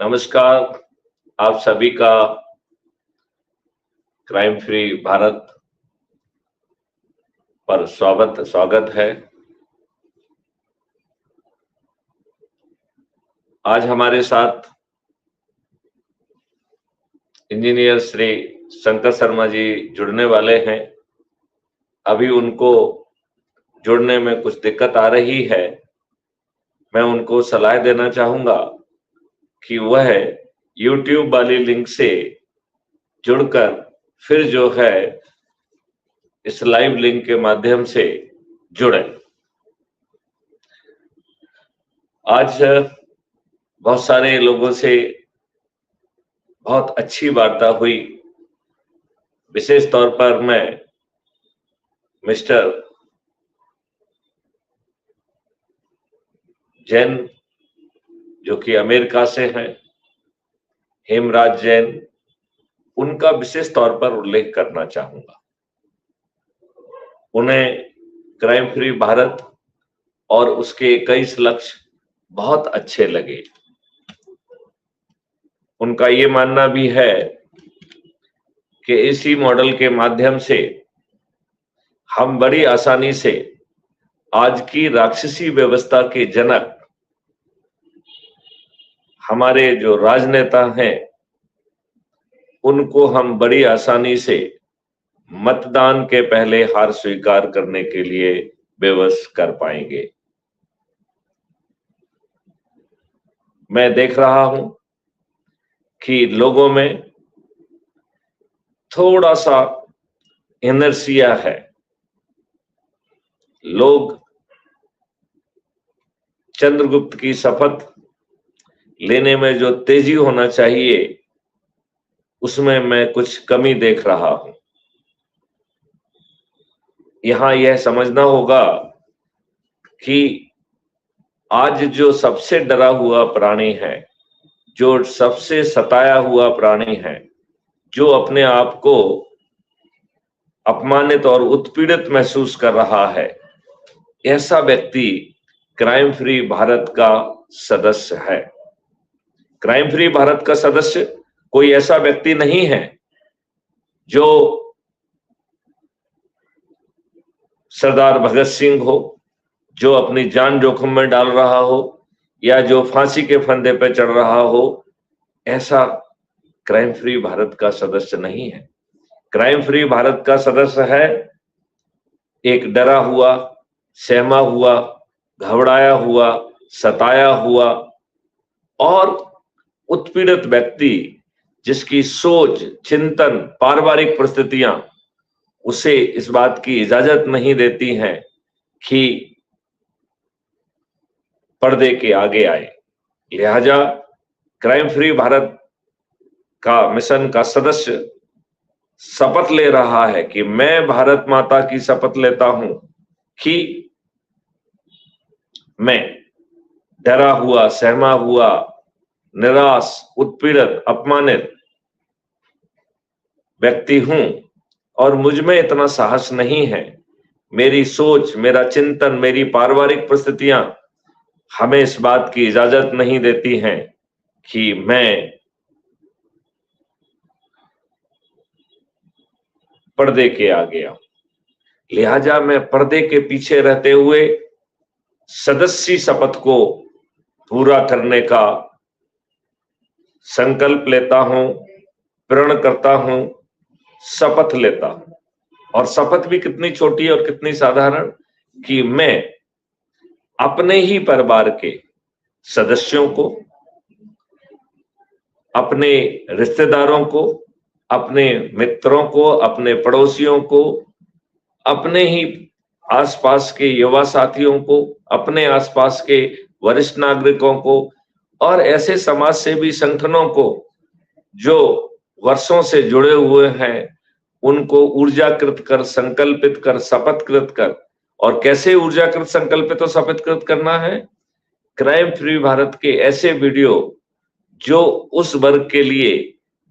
नमस्कार। आप सभी का क्राइम फ्री भारत पर स्वागत है। आज हमारे साथ इंजीनियर श्री शंकर शर्मा जी जुड़ने वाले हैं। अभी उनको जुड़ने में कुछ दिक्कत आ रही है। मैं उनको सलाह देना चाहूंगा कि वह YouTube वाली लिंक से जुड़कर फिर जो है इस लाइव लिंक के माध्यम से जुड़े। आज बहुत सारे लोगों से बहुत अच्छी वार्ता हुई। विशेष तौर पर मैं मिस्टर जैन, जो कि अमेरिका से हैं, हेमराज जैन, उनका विशेष तौर पर उल्लेख करना चाहूंगा। उन्हें क्राइम फ्री भारत और उसके 21 लक्ष्य बहुत अच्छे लगे। उनका ये मानना भी है कि इसी मॉडल के माध्यम से हम बड़ी आसानी से आज की राक्षसी व्यवस्था के जनक हमारे जो राजनेता हैं उनको हम बड़ी आसानी से मतदान के पहले हार स्वीकार करने के लिए बेवश कर पाएंगे। मैं देख रहा हूं कि लोगों में थोड़ा सा इनर्शिया है। लोग चंद्रगुप्त की शपथ लेने में जो तेजी होना चाहिए उसमें मैं कुछ कमी देख रहा हूं। यहां यह समझना होगा कि आज जो सबसे डरा हुआ प्राणी है, जो सबसे सताया हुआ प्राणी है, जो अपने आप को अपमानित और उत्पीड़ित महसूस कर रहा है, ऐसा व्यक्ति क्राइम फ्री भारत का सदस्य है। क्राइम फ्री भारत का सदस्य कोई ऐसा व्यक्ति नहीं है जो सरदार भगत सिंह हो, जो अपनी जान जोखिम में डाल रहा हो, या जो फांसी के फंदे पर चढ़ रहा हो। ऐसा क्राइम फ्री भारत का सदस्य नहीं है। क्राइम फ्री भारत का सदस्य है एक डरा हुआ, सहमा हुआ, घबराया हुआ, सताया हुआ और उत्पीड़ित व्यक्ति, जिसकी सोच, चिंतन, पारिवारिक परिस्थितियां उसे इस बात की इजाजत नहीं देती हैं कि पर्दे के आगे आए। लिहाजा क्राइम फ्री भारत का मिशन का सदस्य शपथ ले रहा है कि मैं भारत माता की शपथ लेता हूं कि मैं डरा हुआ, सहमा हुआ, निराश, उत्पीड़ित, अपमानित व्यक्ति हूं और मुझ में इतना साहस नहीं है। मेरी सोच, मेरा चिंतन, मेरी पारिवारिक परिस्थितियां हमें इस बात की इजाजत नहीं देती हैं कि मैं पर्दे के आगे आऊं। लिहाजा मैं पर्दे के पीछे रहते हुए सदस्य शपथ को पूरा करने का संकल्प लेता हूं, प्रण करता हूं, शपथ लेता हूं। और शपथ भी कितनी छोटी और कितनी साधारण कि मैं अपने ही परिवार के सदस्यों को, अपने रिश्तेदारों को, अपने मित्रों को, अपने पड़ोसियों को, अपने ही आसपास के युवा साथियों को, अपने आसपास के वरिष्ठ नागरिकों को और ऐसे समाज सेवी संगठनों को जो वर्षों से जुड़े हुए हैं, उनको ऊर्जाकृत कर, संकल्पित कर, शपथकृत कर। और कैसे ऊर्जाकृत, संकल्पित और शपथकृत करना है? क्राइम फ्री भारत के ऐसे वीडियो जो उस वर्ग के लिए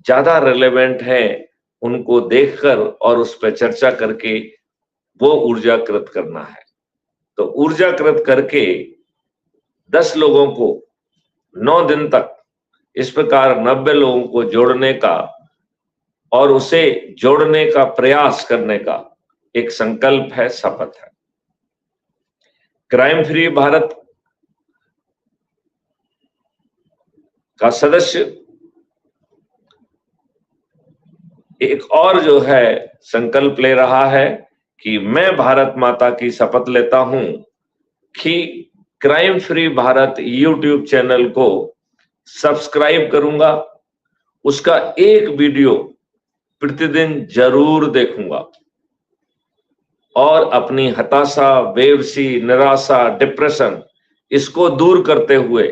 ज्यादा रेलेवेंट है, उनको देखकर और उस पर चर्चा करके वो ऊर्जाकृत करना है। तो ऊर्जाकृत करके 10 लोगों को 9 दिन तक इस प्रकार 90 लोगों को जोड़ने का और उसे जोड़ने का प्रयास करने का एक संकल्प है, शपथ है। क्राइम फ्री भारत का सदस्य एक और जो है संकल्प ले रहा है कि मैं भारत माता की शपथ लेता हूं कि crime free Bharat YouTube channel को सब्सक्राइब करूंगा, उसका एक वीडियो प्रतिदिन जरूर देखूंगा और अपनी हताशा, बेबसी, निराशा, डिप्रेशन इसको दूर करते हुए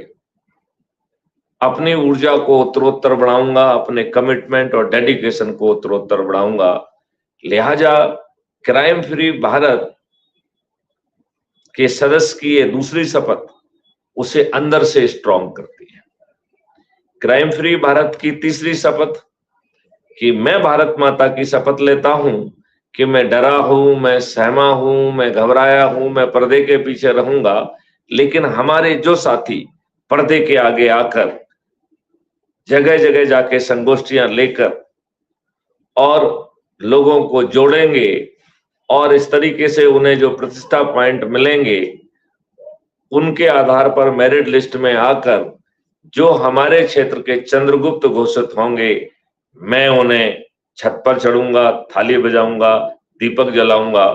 अपनी ऊर्जा को उत्तरोत्तर बढ़ाऊंगा, अपने कमिटमेंट और डेडिकेशन को उत्तरोत्तर बढ़ाऊंगा। लिहाजा क्राइम फ्री भारत के सदस्य की ये दूसरी शपथ उसे अंदर से स्ट्रॉन्ग करती है। क्राइम फ्री भारत की तीसरी शपथ कि मैं भारत माता की शपथ लेता हूं कि मैं डरा हूं, मैं सहमा हूं, मैं घबराया हूं, मैं पर्दे के पीछे रहूंगा, लेकिन हमारे जो साथी पर्दे के आगे आकर जगह जगह जाके संगोष्ठियां लेकर और लोगों को जोड़ेंगे और इस तरीके से उन्हें जो प्रतिष्ठा पॉइंट मिलेंगे उनके आधार पर मेरिट लिस्ट में आकर जो हमारे क्षेत्र के चंद्रगुप्त घोषित होंगे, मैं उन्हें छत पर चढ़ूंगा, थाली बजाऊंगा, दीपक जलाऊंगा,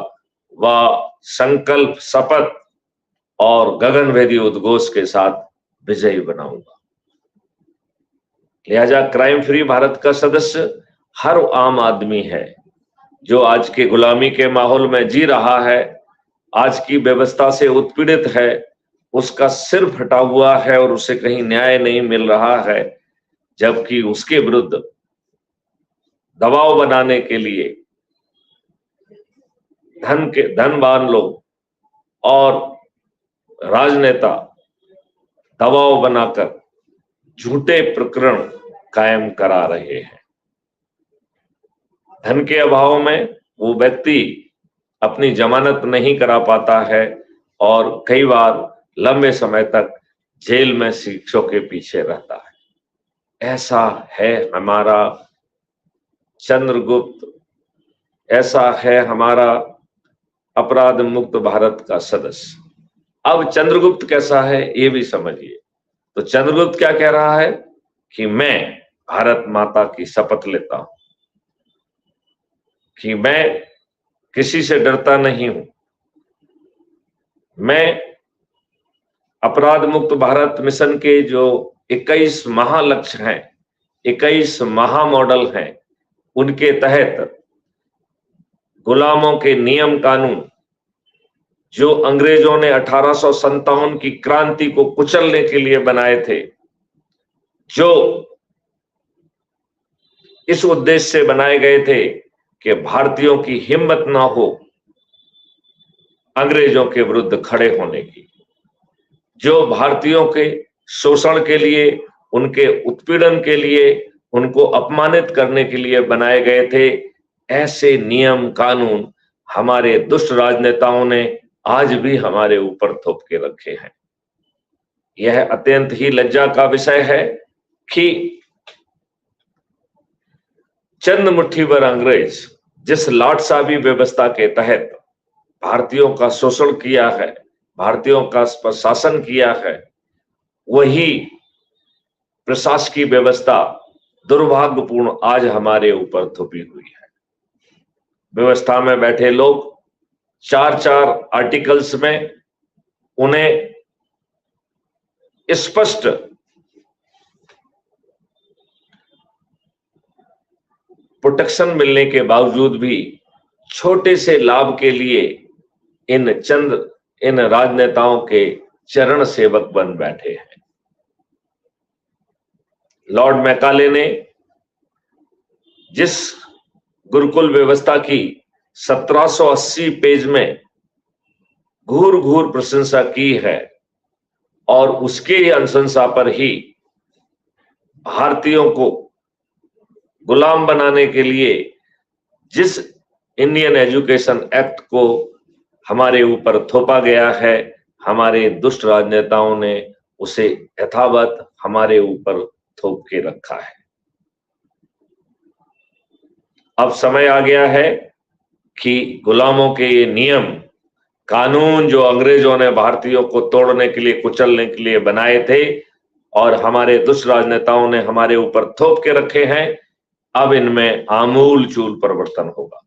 व संकल्प, शपथ और गगनभेदी उद्घोष के साथ विजयी बनाऊंगा। लिहाजा क्राइम फ्री भारत का सदस्य हर आम आदमी है जो आज के गुलामी के माहौल में जी रहा है, आज की व्यवस्था से उत्पीड़ित है, उसका सिर फटा हुआ है और उसे कहीं न्याय नहीं मिल रहा है, जबकि उसके विरुद्ध दबाव बनाने के लिए धनवान लोग और राजनेता दबाव बनाकर झूठे प्रकरण कायम करा रहे हैं। धन के अभाव में वो व्यक्ति अपनी जमानत नहीं करा पाता है और कई बार लंबे समय तक जेल में शिक्षों के पीछे रहता है। ऐसा है हमारा चंद्रगुप्त, ऐसा है हमारा अपराध मुक्त भारत का सदस्य। अब चंद्रगुप्त कैसा है ये भी समझिए। तो चंद्रगुप्त क्या कह रहा है कि मैं भारत माता की शपथ लेता हूं कि मैं किसी से डरता नहीं हूं, मैं अपराध मुक्त भारत मिशन के जो 21 महालक्ष्य हैं, 21 महामॉडल हैं, उनके तहत गुलामों के नियम कानून जो अंग्रेजों ने 1857 की क्रांति को कुचलने के लिए बनाए थे, जो इस उद्देश्य से बनाए गए थे कि भारतीयों की हिम्मत ना हो अंग्रेजों के विरुद्ध खड़े होने की, जो भारतीयों के शोषण के लिए, उनके उत्पीड़न के लिए, उनको अपमानित करने के लिए बनाए गए थे, ऐसे नियम कानून हमारे दुष्ट राजनेताओं ने आज भी हमारे ऊपर थोप के रखे हैं। यह अत्यंत ही लज्जा का विषय है कि चंद मुट्ठी भर अंग्रेज जिस लाट साहबी व्यवस्था के तहत भारतीयों का शोषण किया है, भारतीयों का शासन किया है, वही प्रशासकीय व्यवस्था दुर्भाग्यपूर्ण आज हमारे ऊपर थोपी हुई है। व्यवस्था में बैठे लोग 4-4 आर्टिकल्स में उन्हें स्पष्ट प्रोटेक्शन मिलने के बावजूद भी छोटे से लाभ के लिए इन राजनेताओं के चरण सेवक बन बैठे हैं। लॉर्ड मैकाले ने जिस गुरुकुल व्यवस्था की 1780 पेज में घूर घूर प्रशंसा की है और उसके अनुशंसा पर ही भारतीयों को गुलाम बनाने के लिए जिस इंडियन एजुकेशन एक्ट को हमारे ऊपर थोपा गया है, हमारे दुष्ट राजनेताओं ने उसे यथावत हमारे ऊपर थोप के रखा है। अब समय आ गया है कि गुलामों के ये नियम कानून जो अंग्रेजों ने भारतीयों को तोड़ने के लिए, कुचलने के लिए बनाए थे और हमारे दुष्ट राजनेताओं ने हमारे ऊपर थोप के रखे हैं, अब इनमें आमूल चूल परिवर्तन होगा।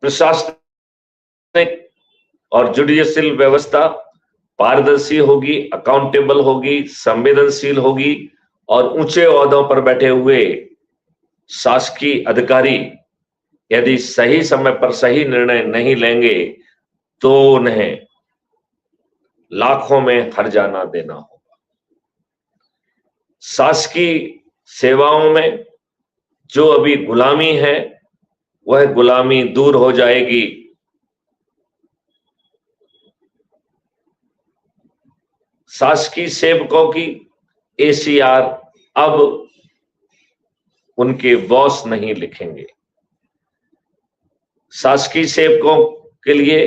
प्रशासनिक और जुडिशियल व्यवस्था पारदर्शी होगी, अकाउंटेबल होगी, संवेदनशील होगी और ऊंचे ओहदों पर बैठे हुए शासकीय अधिकारी यदि सही समय पर सही निर्णय नहीं लेंगे तो उन्हें लाखों में हर्जाना देना होगा। शासकीय सेवाओं में जो अभी गुलामी है वह गुलामी दूर हो जाएगी। शासकीय सेवकों की एसीआर अब उनके बॉस नहीं लिखेंगे। शासकीय सेवकों के लिए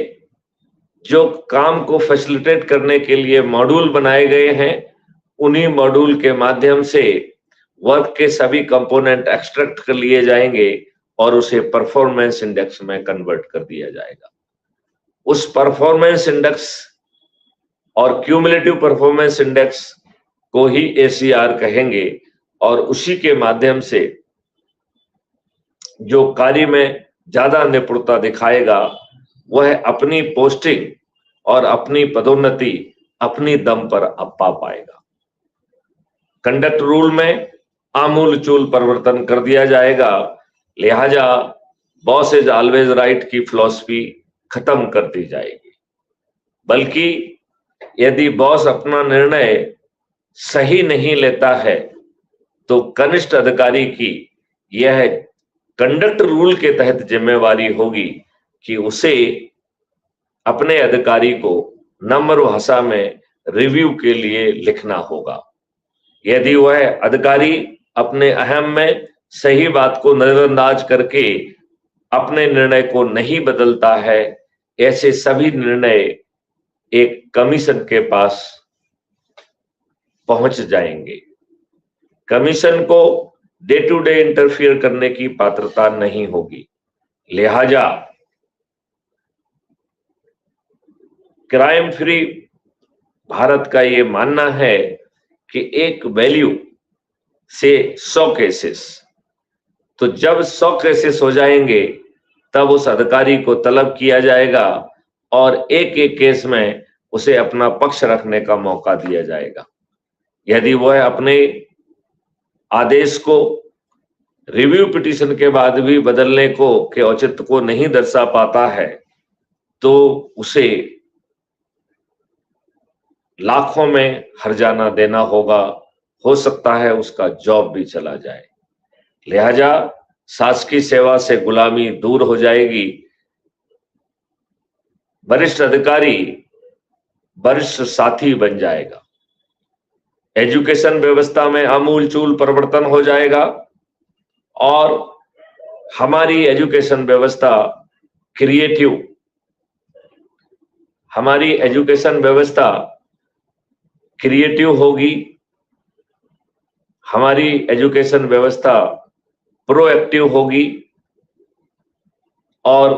जो काम को फैसिलिटेट करने के लिए मॉड्यूल बनाए गए हैं, उन्हीं मॉड्यूल के माध्यम से वर्क के सभी कंपोनेंट एक्सट्रैक्ट कर लिए जाएंगे और उसे परफॉर्मेंस इंडेक्स में कन्वर्ट कर दिया जाएगा। उस परफॉर्मेंस इंडेक्स और क्यूमुलेटिव परफॉर्मेंस इंडेक्स को ही एसीआर कहेंगे और उसी के माध्यम से जो कार्य में ज्यादा निपुणता दिखाएगा वह अपनी पोस्टिंग और अपनी पदोन्नति अपनी दम पर पा पाएगा। कंडक्ट रूल में आमूल चूल परिवर्तन कर दिया जाएगा। लिहाजा बॉस इज ऑलवेज राइट की फिलॉसफी खत्म कर दी जाएगी, बल्कि यदि बॉस अपना निर्णय सही नहीं लेता है तो कनिष्ठ अधिकारी की यह कंडक्ट रूल के तहत जिम्मेवारी होगी कि उसे अपने अधिकारी को नम्र भाषा में रिव्यू के लिए लिखना होगा। यदि वह अधिकारी अपने अहम में सही बात को नजरअंदाज करके अपने निर्णय को नहीं बदलता है, ऐसे सभी निर्णय एक कमीशन के पास पहुंच जाएंगे। कमीशन को डे टू डे इंटरफियर करने की पात्रता नहीं होगी। लिहाजा क्राइम फ्री भारत का ये मानना है कि एक वैल्यू से 100 केसेस, तो जब 100 केसेस हो जाएंगे तब उस अधिकारी को तलब किया जाएगा और एक एक केस में उसे अपना पक्ष रखने का मौका दिया जाएगा। यदि वह अपने आदेश को रिव्यू पिटीशन के बाद भी बदलने को के औचित्य को नहीं दर्शा पाता है तो उसे लाखों में हर्जाना देना होगा। हो सकता है उसका जॉब भी चला जाए। लिहाजा शासकीय सेवा से गुलामी दूर हो जाएगी। वरिष्ठ अधिकारी वरिष्ठ साथी बन जाएगा। एजुकेशन व्यवस्था में आमूलचूल परिवर्तन हो जाएगा और हमारी एजुकेशन व्यवस्था क्रिएटिव, हमारी एजुकेशन व्यवस्था क्रिएटिव होगी। हमारी एजुकेशन व्यवस्था प्रोएक्टिव होगी और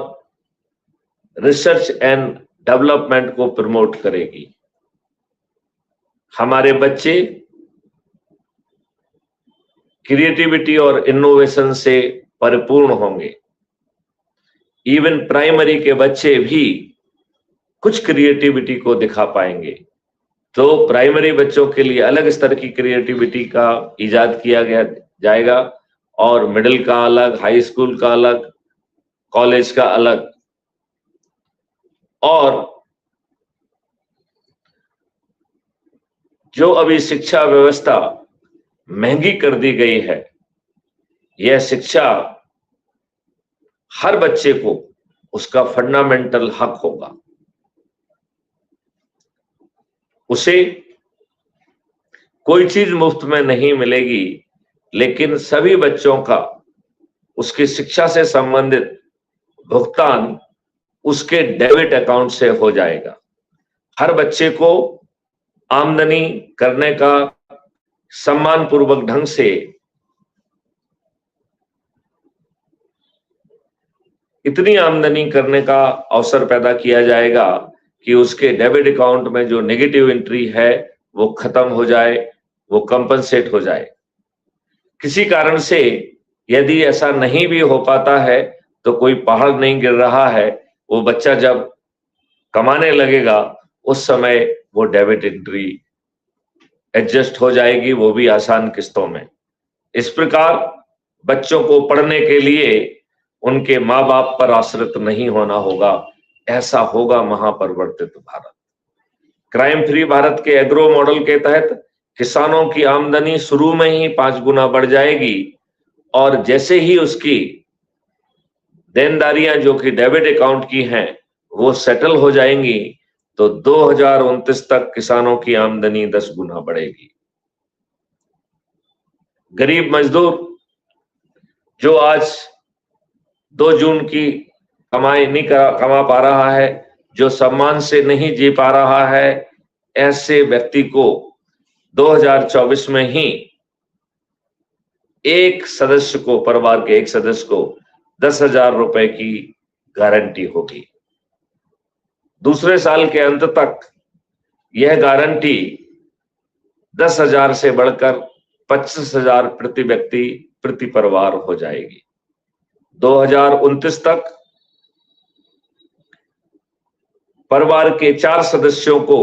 रिसर्च एंड डेवलपमेंट को प्रमोट करेगी। हमारे बच्चे क्रिएटिविटी और इनोवेशन से परिपूर्ण होंगे। इवन प्राइमरी के बच्चे भी कुछ क्रिएटिविटी को दिखा पाएंगे। तो प्राइमरी बच्चों के लिए अलग स्तर की क्रिएटिविटी का इजाद किया गया जाएगा और मिडिल का अलग, हाई स्कूल का अलग, कॉलेज का अलग। और जो अभी शिक्षा व्यवस्था महंगी कर दी गई है, यह शिक्षा हर बच्चे को उसका फंडामेंटल हक होगा। उसे कोई चीज मुफ्त में नहीं मिलेगी, लेकिन सभी बच्चों का उसकी शिक्षा से संबंधित भुगतान उसके डेबिट अकाउंट से हो जाएगा। हर बच्चे को आमदनी करने का सम्मानपूर्वक ढंग से इतनी आमदनी करने का अवसर पैदा किया जाएगा कि उसके डेबिट अकाउंट में जो नेगेटिव एंट्री है वो खत्म हो जाए, वो कंपनसेट हो जाए। किसी कारण से यदि ऐसा नहीं भी हो पाता है तो कोई पहाड़ नहीं गिर रहा है, वो बच्चा जब कमाने लगेगा उस समय वो डेबिट एंट्री एडजस्ट हो जाएगी, वो भी आसान किस्तों में। इस प्रकार बच्चों को पढ़ने के लिए उनके माँ बाप पर आश्रित नहीं होना होगा। ऐसा होगा महापरिवर्तित भारत। क्राइम फ्री भारत के एग्रो मॉडल के तहत किसानों की आमदनी शुरू में ही 5 गुना बढ़ जाएगी और जैसे ही उसकी देनदारियां जो कि डेबिट अकाउंट की हैं वो सेटल हो जाएंगी तो 2029 तक किसानों की आमदनी 10 गुना बढ़ेगी। गरीब मजदूर जो आज 2 जून की कमाई नहीं कमा पा रहा है, जो सम्मान से नहीं जी पा रहा है, ऐसे व्यक्ति को 2024 में ही एक सदस्य को, परिवार के एक सदस्य को 10,000 रुपए की गारंटी होगी। दूसरे साल के अंत तक यह गारंटी 10,000 से बढ़कर 25,000 प्रति व्यक्ति प्रति परिवार हो जाएगी। 2029 तक परिवार के 4 सदस्यों को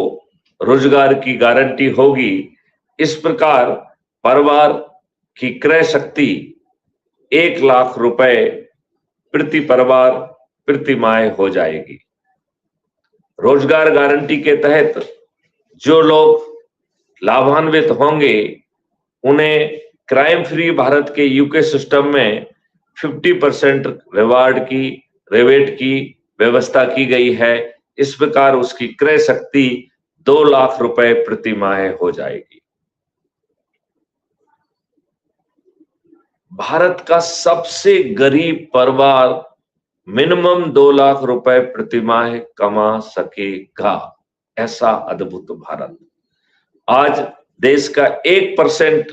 रोजगार की गारंटी होगी। इस प्रकार परिवार की क्रय शक्ति 1 लाख रुपए प्रति परिवार प्रति माह हो जाएगी। रोजगार गारंटी के तहत जो लोग लाभान्वित होंगे उन्हें क्राइम फ्री भारत के यूके सिस्टम में 50% रिबेट की व्यवस्था की गई है। इस प्रकार उसकी क्रय शक्ति 2 लाख रुपए प्रति माह हो जाएगी। भारत का सबसे गरीब परिवार मिनिमम 2 लाख रुपए प्रति माह कमा सकेगा। ऐसा अद्भुत भारत। आज देश का 1%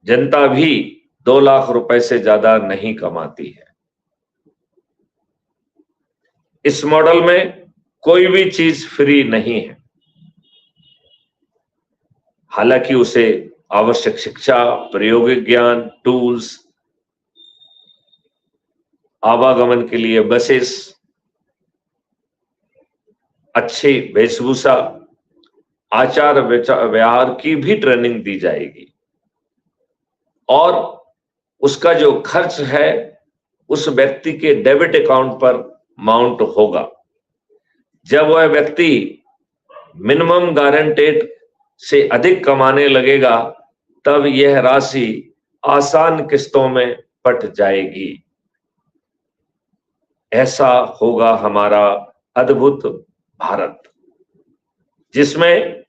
जनता भी 2 लाख रुपए से ज्यादा नहीं कमाती है। इस मॉडल में कोई भी चीज फ्री नहीं है। हालांकि उसे आवश्यक शिक्षा, प्रायोगिक ज्ञान, टूल्स, आवागमन के लिए बसेस, अच्छी वेशभूषा, आचार व्यवहार की भी ट्रेनिंग दी जाएगी और उसका जो खर्च है उस व्यक्ति के डेबिट अकाउंट पर माउंट होगा। जब वह व्यक्ति मिनिमम गारंटेड से अधिक कमाने लगेगा तब यह राशि आसान किस्तों में बंट जाएगी। ऐसा होगा हमारा अद्भुत भारत, जिसमें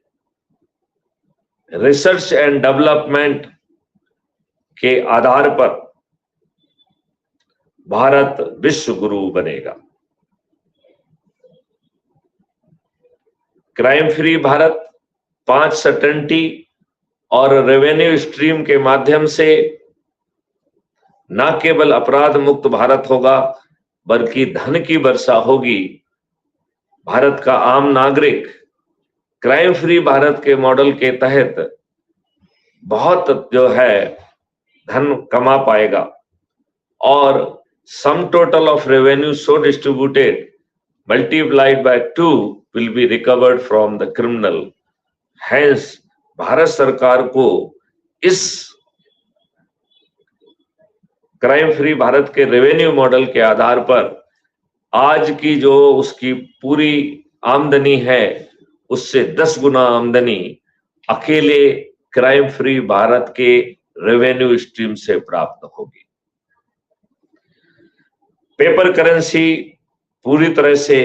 रिसर्च एंड डेवलपमेंट के आधार पर भारत विश्व गुरु बनेगा। क्राइम फ्री भारत 5 सर्टेनिटी और रेवेन्यू स्ट्रीम के माध्यम से न केवल अपराध मुक्त भारत होगा बल्कि धन की वर्षा होगी। भारत का आम नागरिक क्राइम फ्री भारत के मॉडल के तहत बहुत जो है धन कमा पाएगा और sum total of revenue so distributed multiplied by 2 will be recovered from the criminal. Hence, Bharat सरकार को इस क्राइम फ्री भारत के रेवेन्यू मॉडल के आधार पर आज की जो उसकी पूरी आमदनी है उससे 10 गुना आमदनी अकेले क्राइम फ्री भारत के रेवेन्यू स्ट्रीम से प्राप्त होगी। पेपर करेंसी पूरी तरह से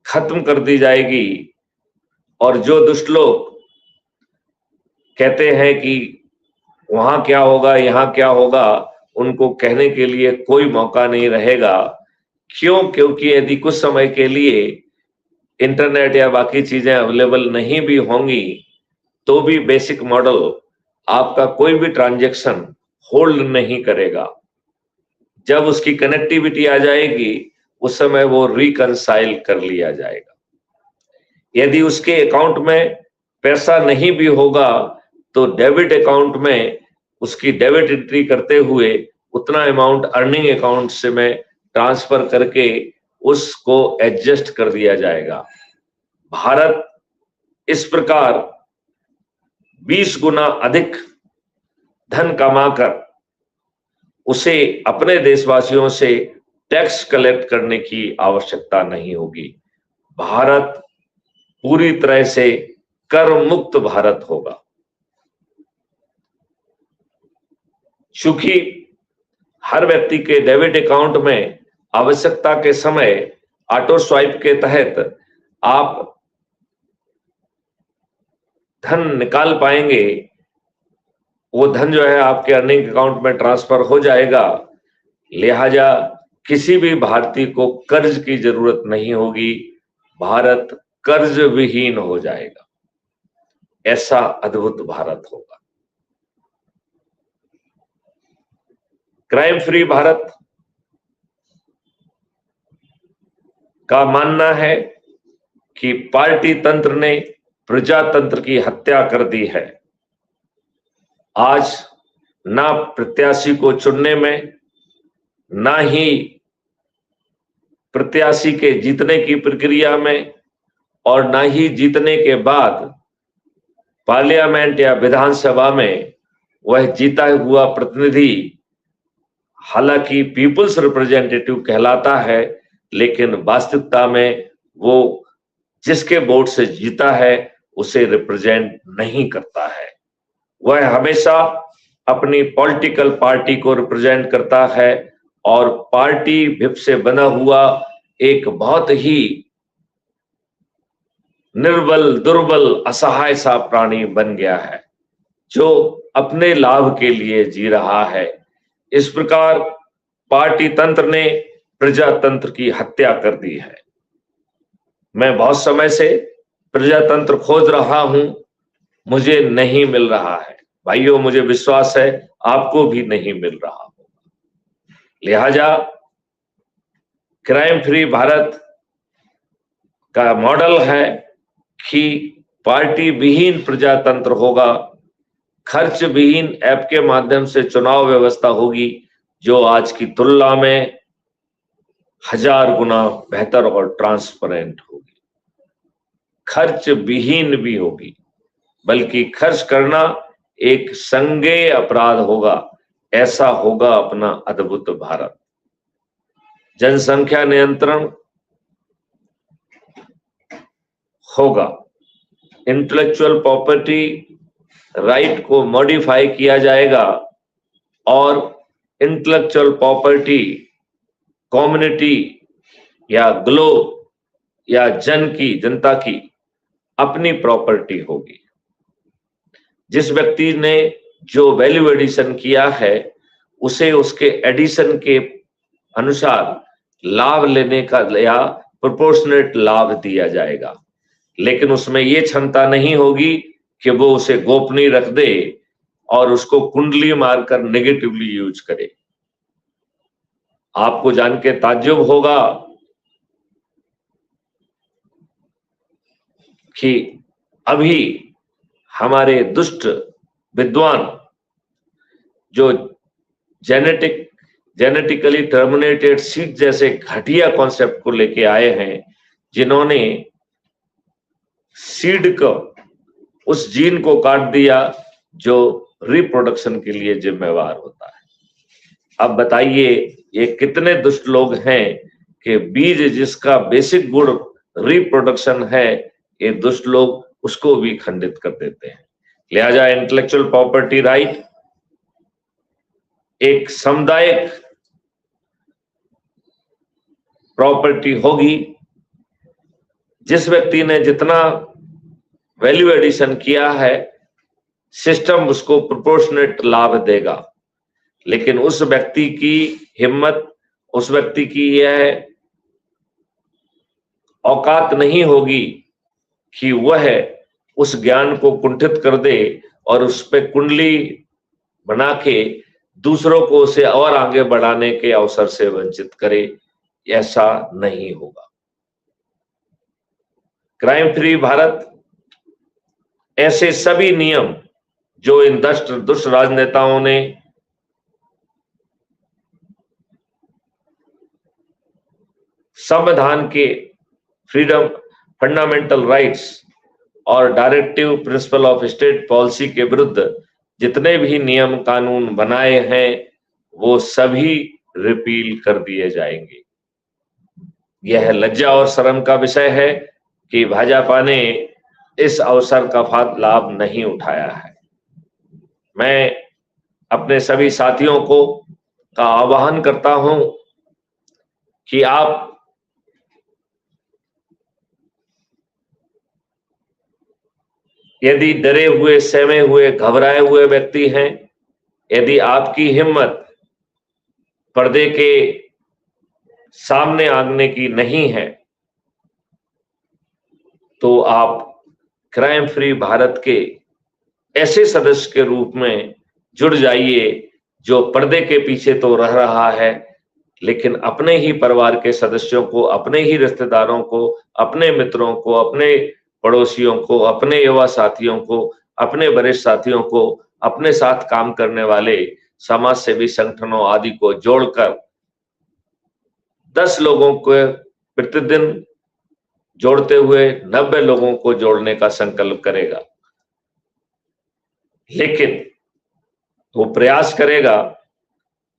खत्म कर दी जाएगी और जो दुष्ट लोग कहते हैं कि वहां क्या होगा, यहां क्या होगा, उनको कहने के लिए कोई मौका नहीं रहेगा। क्यों? क्योंकि यदि कुछ समय के लिए इंटरनेट या बाकी चीजें अवेलेबल नहीं भी होंगी तो भी बेसिक मॉडल आपका कोई भी ट्रांजैक्शन होल्ड नहीं करेगा। जब उसकी कनेक्टिविटी आ जाएगी उस समय वो रिकंसाइल कर लिया जाएगा। यदि उसके अकाउंट में पैसा नहीं भी होगा तो डेबिट अकाउंट में उसकी डेबिट एंट्री करते हुए उतना अमाउंट अर्निंग अकाउंट से में ट्रांसफर करके उसको एडजस्ट कर दिया जाएगा। भारत इस प्रकार 20 गुना अधिक धन कमाकर उसे अपने देशवासियों से टैक्स कलेक्ट करने की आवश्यकता नहीं होगी। भारत पूरी तरह से कर मुक्त भारत होगा। चूंकि हर व्यक्ति के डेबिट अकाउंट में आवश्यकता के समय ऑटो स्वाइप के तहत आप धन निकाल पाएंगे, वो धन जो है आपके अर्निंग अकाउंट में ट्रांसफर हो जाएगा। लिहाजा किसी भी भारतीय को कर्ज की जरूरत नहीं होगी, भारत कर्ज विहीन हो जाएगा। ऐसा अद्भुत भारत होगा। क्राइम फ्री भारत का मानना है कि पार्टी तंत्र ने प्रजातंत्र की हत्या कर दी है। आज ना प्रत्याशी को चुनने में, ना ही प्रत्याशी के जीतने की प्रक्रिया में, और ना ही जीतने के बाद पार्लियामेंट या विधानसभा में वह जीता हुआ प्रतिनिधि हालांकि पीपुल्स रिप्रेजेंटेटिव कहलाता है, लेकिन वास्तविकता में वो जिसके वोट से जीता है उसे रिप्रेजेंट नहीं करता है। वह हमेशा अपनी पॉलिटिकल पार्टी को रिप्रेजेंट करता है और पार्टी विप से बना हुआ एक बहुत ही निर्बल, दुर्बल, असहाय सा प्राणी बन गया है जो अपने लाभ के लिए जी रहा है। इस प्रकार पार्टी तंत्र ने प्रजातंत्र की हत्या कर दी है। मैं बहुत समय से प्रजातंत्र खोज रहा हूं, मुझे नहीं मिल रहा है। भाइयों, मुझे विश्वास है आपको भी नहीं मिल रहा होगा। लिहाजा क्राइम फ्री भारत का मॉडल है कि पार्टी विहीन प्रजातंत्र होगा, खर्च विहीन ऐप के माध्यम से चुनाव व्यवस्था होगी जो आज की तुलना में 1000 गुना बेहतर और ट्रांसपेरेंट होगी। खर्च विहीन भी होगी, बल्कि खर्च करना एक संज्ञेय अपराध होगा। ऐसा होगा अपना अद्भुत भारत। जनसंख्या नियंत्रण होगा, इंटेलेक्चुअल प्रॉपर्टी राइट को मॉडिफाई किया जाएगा और इंटेलेक्चुअल प्रॉपर्टी कम्युनिटी या ग्लोब या जनता की अपनी प्रॉपर्टी होगी। जिस व्यक्ति ने जो वैल्यू एडिशन किया है उसे उसके एडिशन के अनुसार लाभ लेने का या प्रोपोर्शनेट लाभ दिया जाएगा, लेकिन उसमें यह क्षमता नहीं होगी कि वो उसे गोपनीय रख दे और उसको कुंडली मारकर नेगेटिवली यूज करे। आपको जान के ताज्जुब होगा कि अभी हमारे दुष्ट विद्वान जो जेनेटिकली टर्मिनेटेड सीड जैसे घटिया कॉन्सेप्ट को लेके आए हैं, जिन्होंने सीड को, उस जीन को काट दिया जो रिप्रोडक्शन के लिए जिम्मेवार होता है। अब बताइए ये कितने दुष्ट लोग हैं कि बीज जिसका बेसिक गुण रिप्रोडक्शन है, ये दुष्ट लोग उसको भी खंडित कर देते हैं। लिहाजा इंटेलेक्चुअल प्रॉपर्टी राइट एक सामुदायिक प्रॉपर्टी होगी। जिस व्यक्ति ने जितना वैल्यू एडिशन किया है, सिस्टम उसको प्रोपोर्शनेट लाभ देगा, लेकिन उस व्यक्ति की हिम्मत, उस व्यक्ति की यह औकात नहीं होगी कि वह उस ज्ञान को कुंठित कर दे और उस पे कुंडली बना के दूसरों को उसे और आगे बढ़ाने के अवसर से वंचित करे, ऐसा नहीं होगा। क्राइम फ्री भारत ऐसे सभी नियम जो इन दुष्ट राजनेताओं ने संविधान के फ्रीडम, फंडामेंटल राइट्स और directive principle of state policy के विरुद्ध जितने भी नियम कानून बनाए हैं वो सभी रिपील कर दिए जाएंगे। यह लज्जा और शर्म का विषय है कि भाजपा ने इस अवसर का लाभ नहीं उठाया है। मैं अपने सभी साथियों को का आह्वान करता हूं कि आप यदि डरे हुए, सहमे हुए, घबराए हुए व्यक्ति हैं, यदि आपकी हिम्मत पर्दे के सामने आने की नहीं है, तो आप क्राइम फ्री भारत के ऐसे सदस्य के रूप में जुड़ जाइए जो पर्दे के पीछे तो रह रहा है, लेकिन अपने ही परिवार के सदस्यों को, अपने ही रिश्तेदारों को, अपने मित्रों को, अपने पड़ोसियों को, अपने युवा साथियों को, अपने वरिष्ठ साथियों को, अपने साथ काम करने वाले समाज सेवी संगठनों आदि को जोड़कर 10 लोगों को प्रतिदिन जोड़ते हुए 90 लोगों को जोड़ने का संकल्प करेगा। लेकिन वो प्रयास करेगा,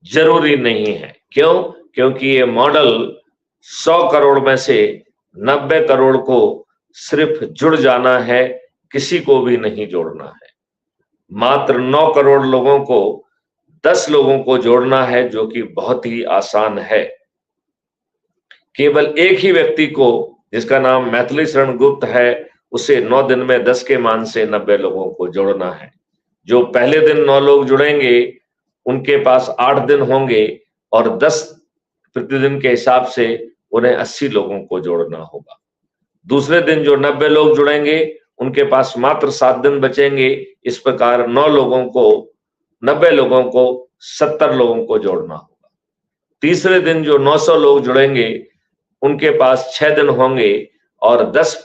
जरूरी नहीं है। क्यों? क्योंकि ये मॉडल 100 करोड़ में से 90 करोड़ को सिर्फ जुड़ जाना है, किसी को भी नहीं जोड़ना है। मात्र 9 करोड़ लोगों को 10 लोगों को जोड़ना है, जो कि बहुत ही आसान है। केवल एक ही व्यक्ति को, जिसका नाम मैथिली शरण गुप्त है, उसे 9 दिन में 10 के मान से 90 लोगों को जोड़ना है। जो पहले दिन 9 लोग जुड़ेंगे उनके पास 8 दिन होंगे और 10 प्रतिदिन के हिसाब से उन्हें 80 लोगों को जोड़ना होगा। दूसरे दिन जो 90 लोग जुड़ेंगे उनके पास मात्र 7 दिन बचेंगे। इस प्रकार 9 लोगों को, 90 लोगों को 70 लोगों को जोड़ना होगा। तीसरे दिन जो 900 लोग जुड़ेंगे उनके पास 6 दिन होंगे और 10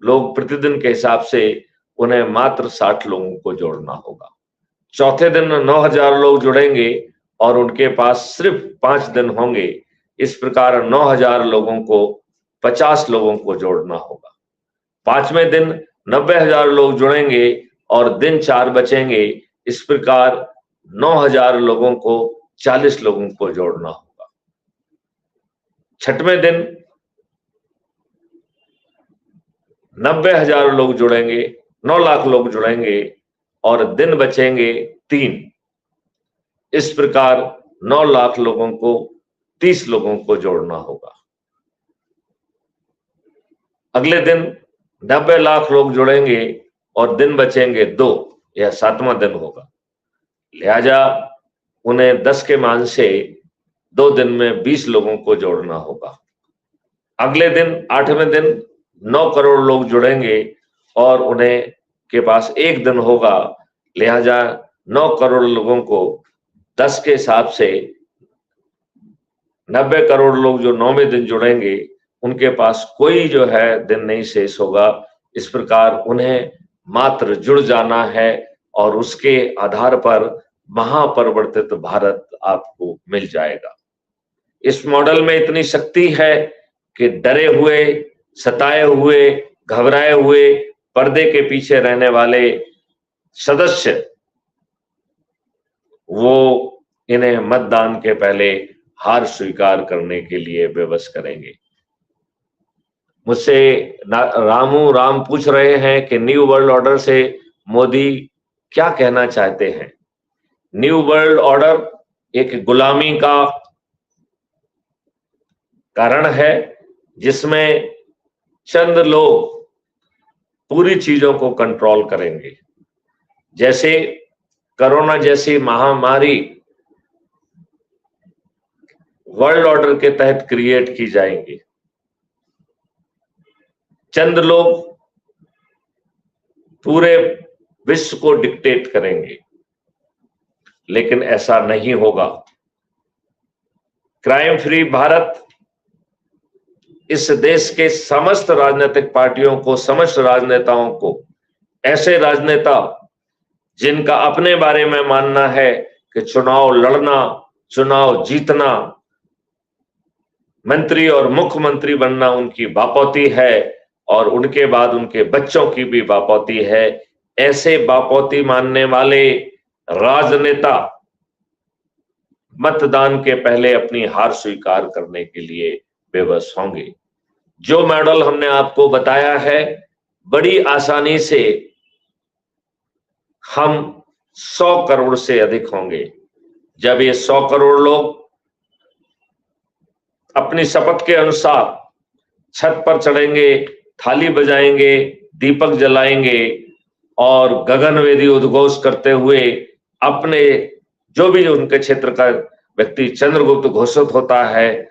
लोग प्रतिदिन के हिसाब से उन्हें मात्र 60 लोगों को जोड़ना होगा। चौथे दिन 9000 लोग जुड़ेंगे और उनके पास सिर्फ 5 दिन होंगे। इस प्रकार 9000 लोगों को 50 लोगों को जोड़ना होगा। पांचवें दिन 90,000 लोग जुड़ेंगे और दिन 4 बचेंगे। इस प्रकार 9000 लोगों को 40 लोगों को जोड़ना होगा। छठवें दिन 90,000 लोग जुड़ेंगे, 9 लाख लोग जुड़ेंगे और दिन बचेंगे 3। इस प्रकार 9 लाख लोगों को 30 लोगों को जोड़ना होगा। अगले दिन 90 लाख लोग जुड़ेंगे और दिन बचेंगे 2, यह 7वां दिन होगा। लिहाजा उन्हें 10 के मान से 2 दिन में 20 लोगों को जोड़ना होगा। अगले दिन 8वें दिन 9 करोड़ लोग जुड़ेंगे और उन्हें के पास 1 दिन होगा। लिहाजा 9 करोड़ लोगों को 10 के हिसाब से 90 करोड़ लोग जो 9वें दिन जुड़ेंगे उनके पास कोई जो है दिन नहीं शेष होगा। इस प्रकार उन्हें मात्र जुड़ जाना है और उसके आधार पर महापरिवर्तित भारत आपको मिल जाएगा। इस मॉडल में इतनी शक्ति है कि डरे हुए, सताए हुए, घबराए हुए, पर्दे के पीछे रहने वाले सदस्य वो इन्हें मतदान के पहले हार स्वीकार करने के लिए विवश करेंगे। मुझसे राम पूछ रहे हैं कि न्यू वर्ल्ड ऑर्डर से मोदी क्या कहना चाहते हैं। न्यू वर्ल्ड ऑर्डर एक गुलामी का कारण है जिसमें चंद लोग पूरी चीजों को कंट्रोल करेंगे। जैसे कोरोना जैसी महामारी वर्ल्ड ऑर्डर के तहत क्रिएट की जाएंगी। चंद लोग पूरे विश्व को डिक्टेट करेंगे, लेकिन ऐसा नहीं होगा। क्राइम फ्री भारत इस देश के समस्त राजनीतिक पार्टियों को, समस्त राजनेताओं को, ऐसे राजनेता जिनका अपने बारे में मानना है कि चुनाव लड़ना, चुनाव जीतना, मंत्री और मुख्यमंत्री बनना उनकी बापौती है और उनके बाद उनके बच्चों की भी बापौती है, ऐसे बापौती मानने वाले राजनेता मतदान के पहले अपनी हार स्वीकार करने के लिए बेबस होंगे। जो मॉडल हमने आपको बताया है, बड़ी आसानी से हम 100 करोड़ से अधिक होंगे। जब ये 100 करोड़ लोग अपनी शपथ के अनुसार छत पर चढ़ेंगे, थाली बजाएंगे, दीपक जलाएंगे और गगनभेदी उद्घोष करते हुए अपने जो भी उनके क्षेत्र का व्यक्ति चंद्रगुप्त घोषित होता है,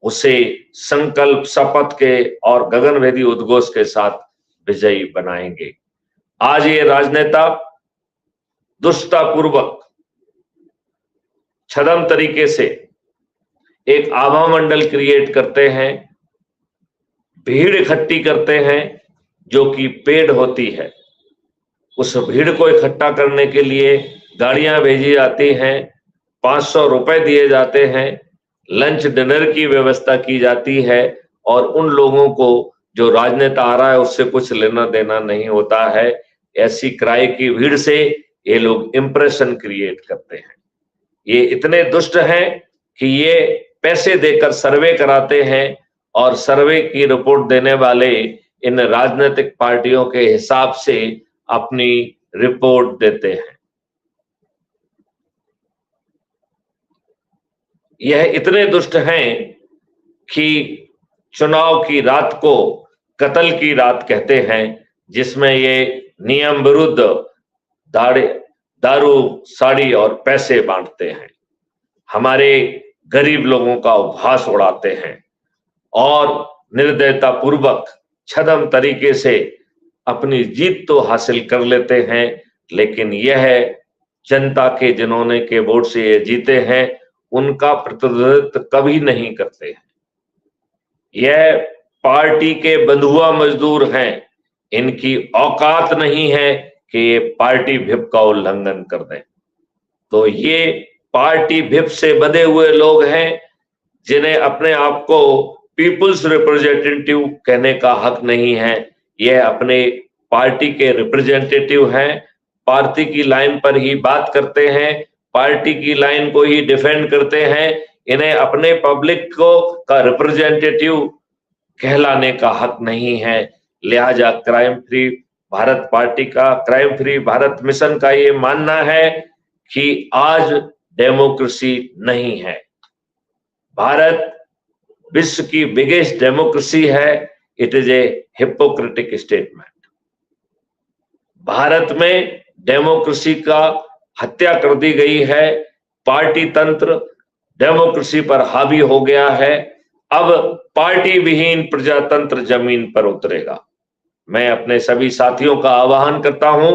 उसे संकल्प, शपथ के और गगनभेदी उद्घोष के साथ विजयी बनाएंगे। आज ये राजनेता दुष्टतापूर्वक, छद्म तरीके से एक आभा मंडल क्रिएट करते हैं, भीड़ इकट्ठी करते हैं जो कि पेड होती है। उस भीड़ को इकट्ठा करने के लिए गाड़ियां भेजी जाती हैं, 500 रुपए दिए जाते हैं, लंच डिनर की व्यवस्था की जाती है और उन लोगों को जो राजनेता आ रहा है उससे कुछ लेना देना नहीं होता है। ऐसी किराए की भीड़ से ये लोग इंप्रेशन क्रिएट करते हैं। ये इतने दुष्ट हैं कि ये पैसे देकर सर्वे कराते हैं और सर्वे की रिपोर्ट देने वाले इन राजनीतिक पार्टियों के हिसाब से अपनी रिपोर्ट देते हैं। यह इतने दुष्ट हैं कि चुनाव की रात को कत्ल की रात कहते हैं, जिसमें ये नियम विरुद्ध दारू, साड़ी और पैसे बांटते हैं, हमारे गरीब लोगों का उपहास उड़ाते हैं और निर्दयता पूर्वक छद्म तरीके से अपनी जीत तो हासिल कर लेते हैं, लेकिन यह जनता के जिन्होंने के वोट से ये जीते हैं उनका प्रतिनिधित्व कभी नहीं करते हैं। यह पार्टी के बंधुआ मजदूर हैं, इनकी औकात नहीं है कि ये पार्टी व्हिप का उल्लंघन कर दें। तो ये पार्टी व्हिप से बंधे हुए लोग हैं जिन्हें अपने आप को पीपुल्स रिप्रेजेंटेटिव कहने का हक नहीं है। यह अपने पार्टी के रिप्रेजेंटेटिव हैं, पार्टी की लाइन पर ही बात करते हैं, पार्टी की लाइन को ही डिफेंड करते हैं। इन्हें अपने पब्लिक को का रिप्रेजेंटेटिव कहलाने का हक नहीं है। लिहाजा क्राइम फ्री भारत पार्टी का, क्राइम फ्री भारत मिशन का ये मानना है कि आज डेमोक्रेसी नहीं है। भारत विश्व की बिगेस्ट डेमोक्रेसी है। It is a hypocritic statement. भारत में डेमोक्रेसी का हत्या कर दी गई है। पार्टी तंत्र डेमोक्रेसी पर हावी हो गया है। अब पार्टी विहीन प्रजातंत्र जमीन पर उतरेगा। मैं अपने सभी साथियों का आह्वान करता हूं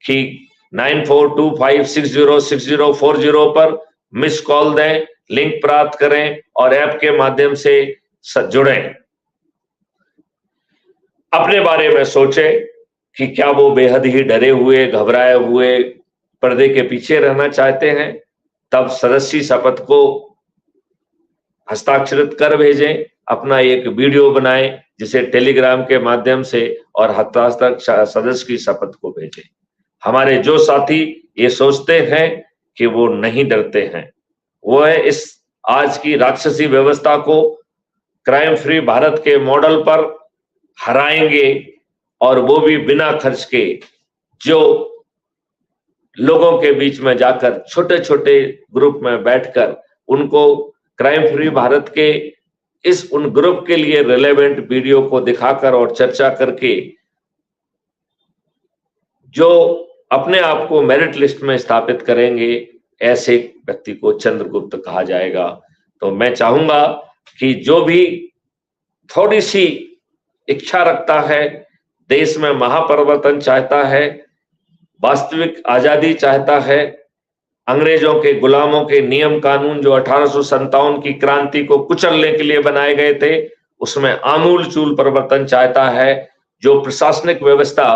कि 9425606040 पर मिस कॉल दें, लिंक प्राप्त करें और ऐप के माध्यम से जुड़ें। अपने बारे में सोचें कि क्या वो बेहद ही डरे हुए, घबराए हुए पर्दे के पीछे रहना चाहते हैं। तब सदस्य शपथ को हस्ताक्षरित कर भेजें, अपना एक वीडियो बनाएं जिसे टेलीग्राम के माध्यम से और हस्ताक्षर सदस्य की शपथ को भेजें। हमारे जो साथी ये सोचते हैं कि वो नहीं डरते हैं, वो है इस आज की राक्षसी व्यवस्था को क्राइम फ्री भारत के मॉडल पर हराएंगे और वो भी बिना खर्च के, जो लोगों के बीच में जाकर छोटे छोटे ग्रुप में बैठकर उनको क्राइम फ्री भारत के इस उन ग्रुप के लिए रिलेवेंट वीडियो को दिखाकर और चर्चा करके जो अपने आप को मेरिट लिस्ट में स्थापित करेंगे, ऐसे व्यक्ति को चंद्रगुप्त कहा जाएगा। तो मैं चाहूंगा कि जो भी थोड़ी सी इच्छा रखता है देश में महापरिवर्तन चाहता है, वास्तविक आजादी चाहता है। अंग्रेजों के गुलामों के नियम कानून जो 1857 की क्रांति को कुचलने के लिए बनाए गए थे, उसमें आमूल चूल परिवर्तन चाहता है। जो प्रशासनिक व्यवस्था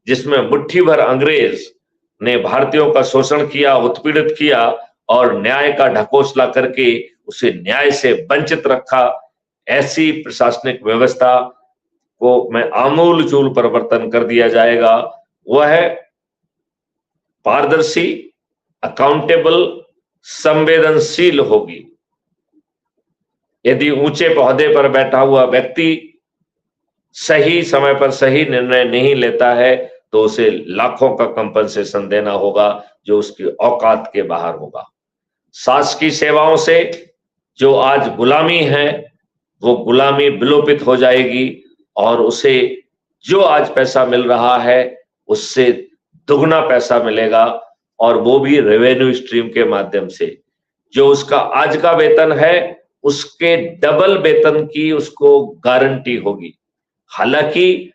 जिसमें मुट्ठी भर अंग्रेज ने भारतीयों का शोषण किया, उत्पीड़ित किया और न्याय का ढकोसला करके उसे न्याय से वंचित रखा, ऐसी प्रशासनिक व्यवस्था को में आमूल चूल परिवर्तन कर दिया जाएगा। वह पारदर्शी, अकाउंटेबल, संवेदनशील होगी। यदि ऊंचे पौधे पर बैठा हुआ व्यक्ति सही समय पर सही निर्णय नहीं लेता है तो उसे लाखों का कंपनसेशन देना होगा जो उसकी औकात के बाहर होगा। शासकीय सेवाओं से जो आज गुलामी है वो गुलामी विलोपित हो जाएगी और उसे जो आज पैसा मिल रहा है उससे दुगना पैसा मिलेगा और वो भी रेवेन्यू स्ट्रीम के माध्यम से। जो उसका आज का वेतन है उसके डबल वेतन की उसको गारंटी होगी। हालांकि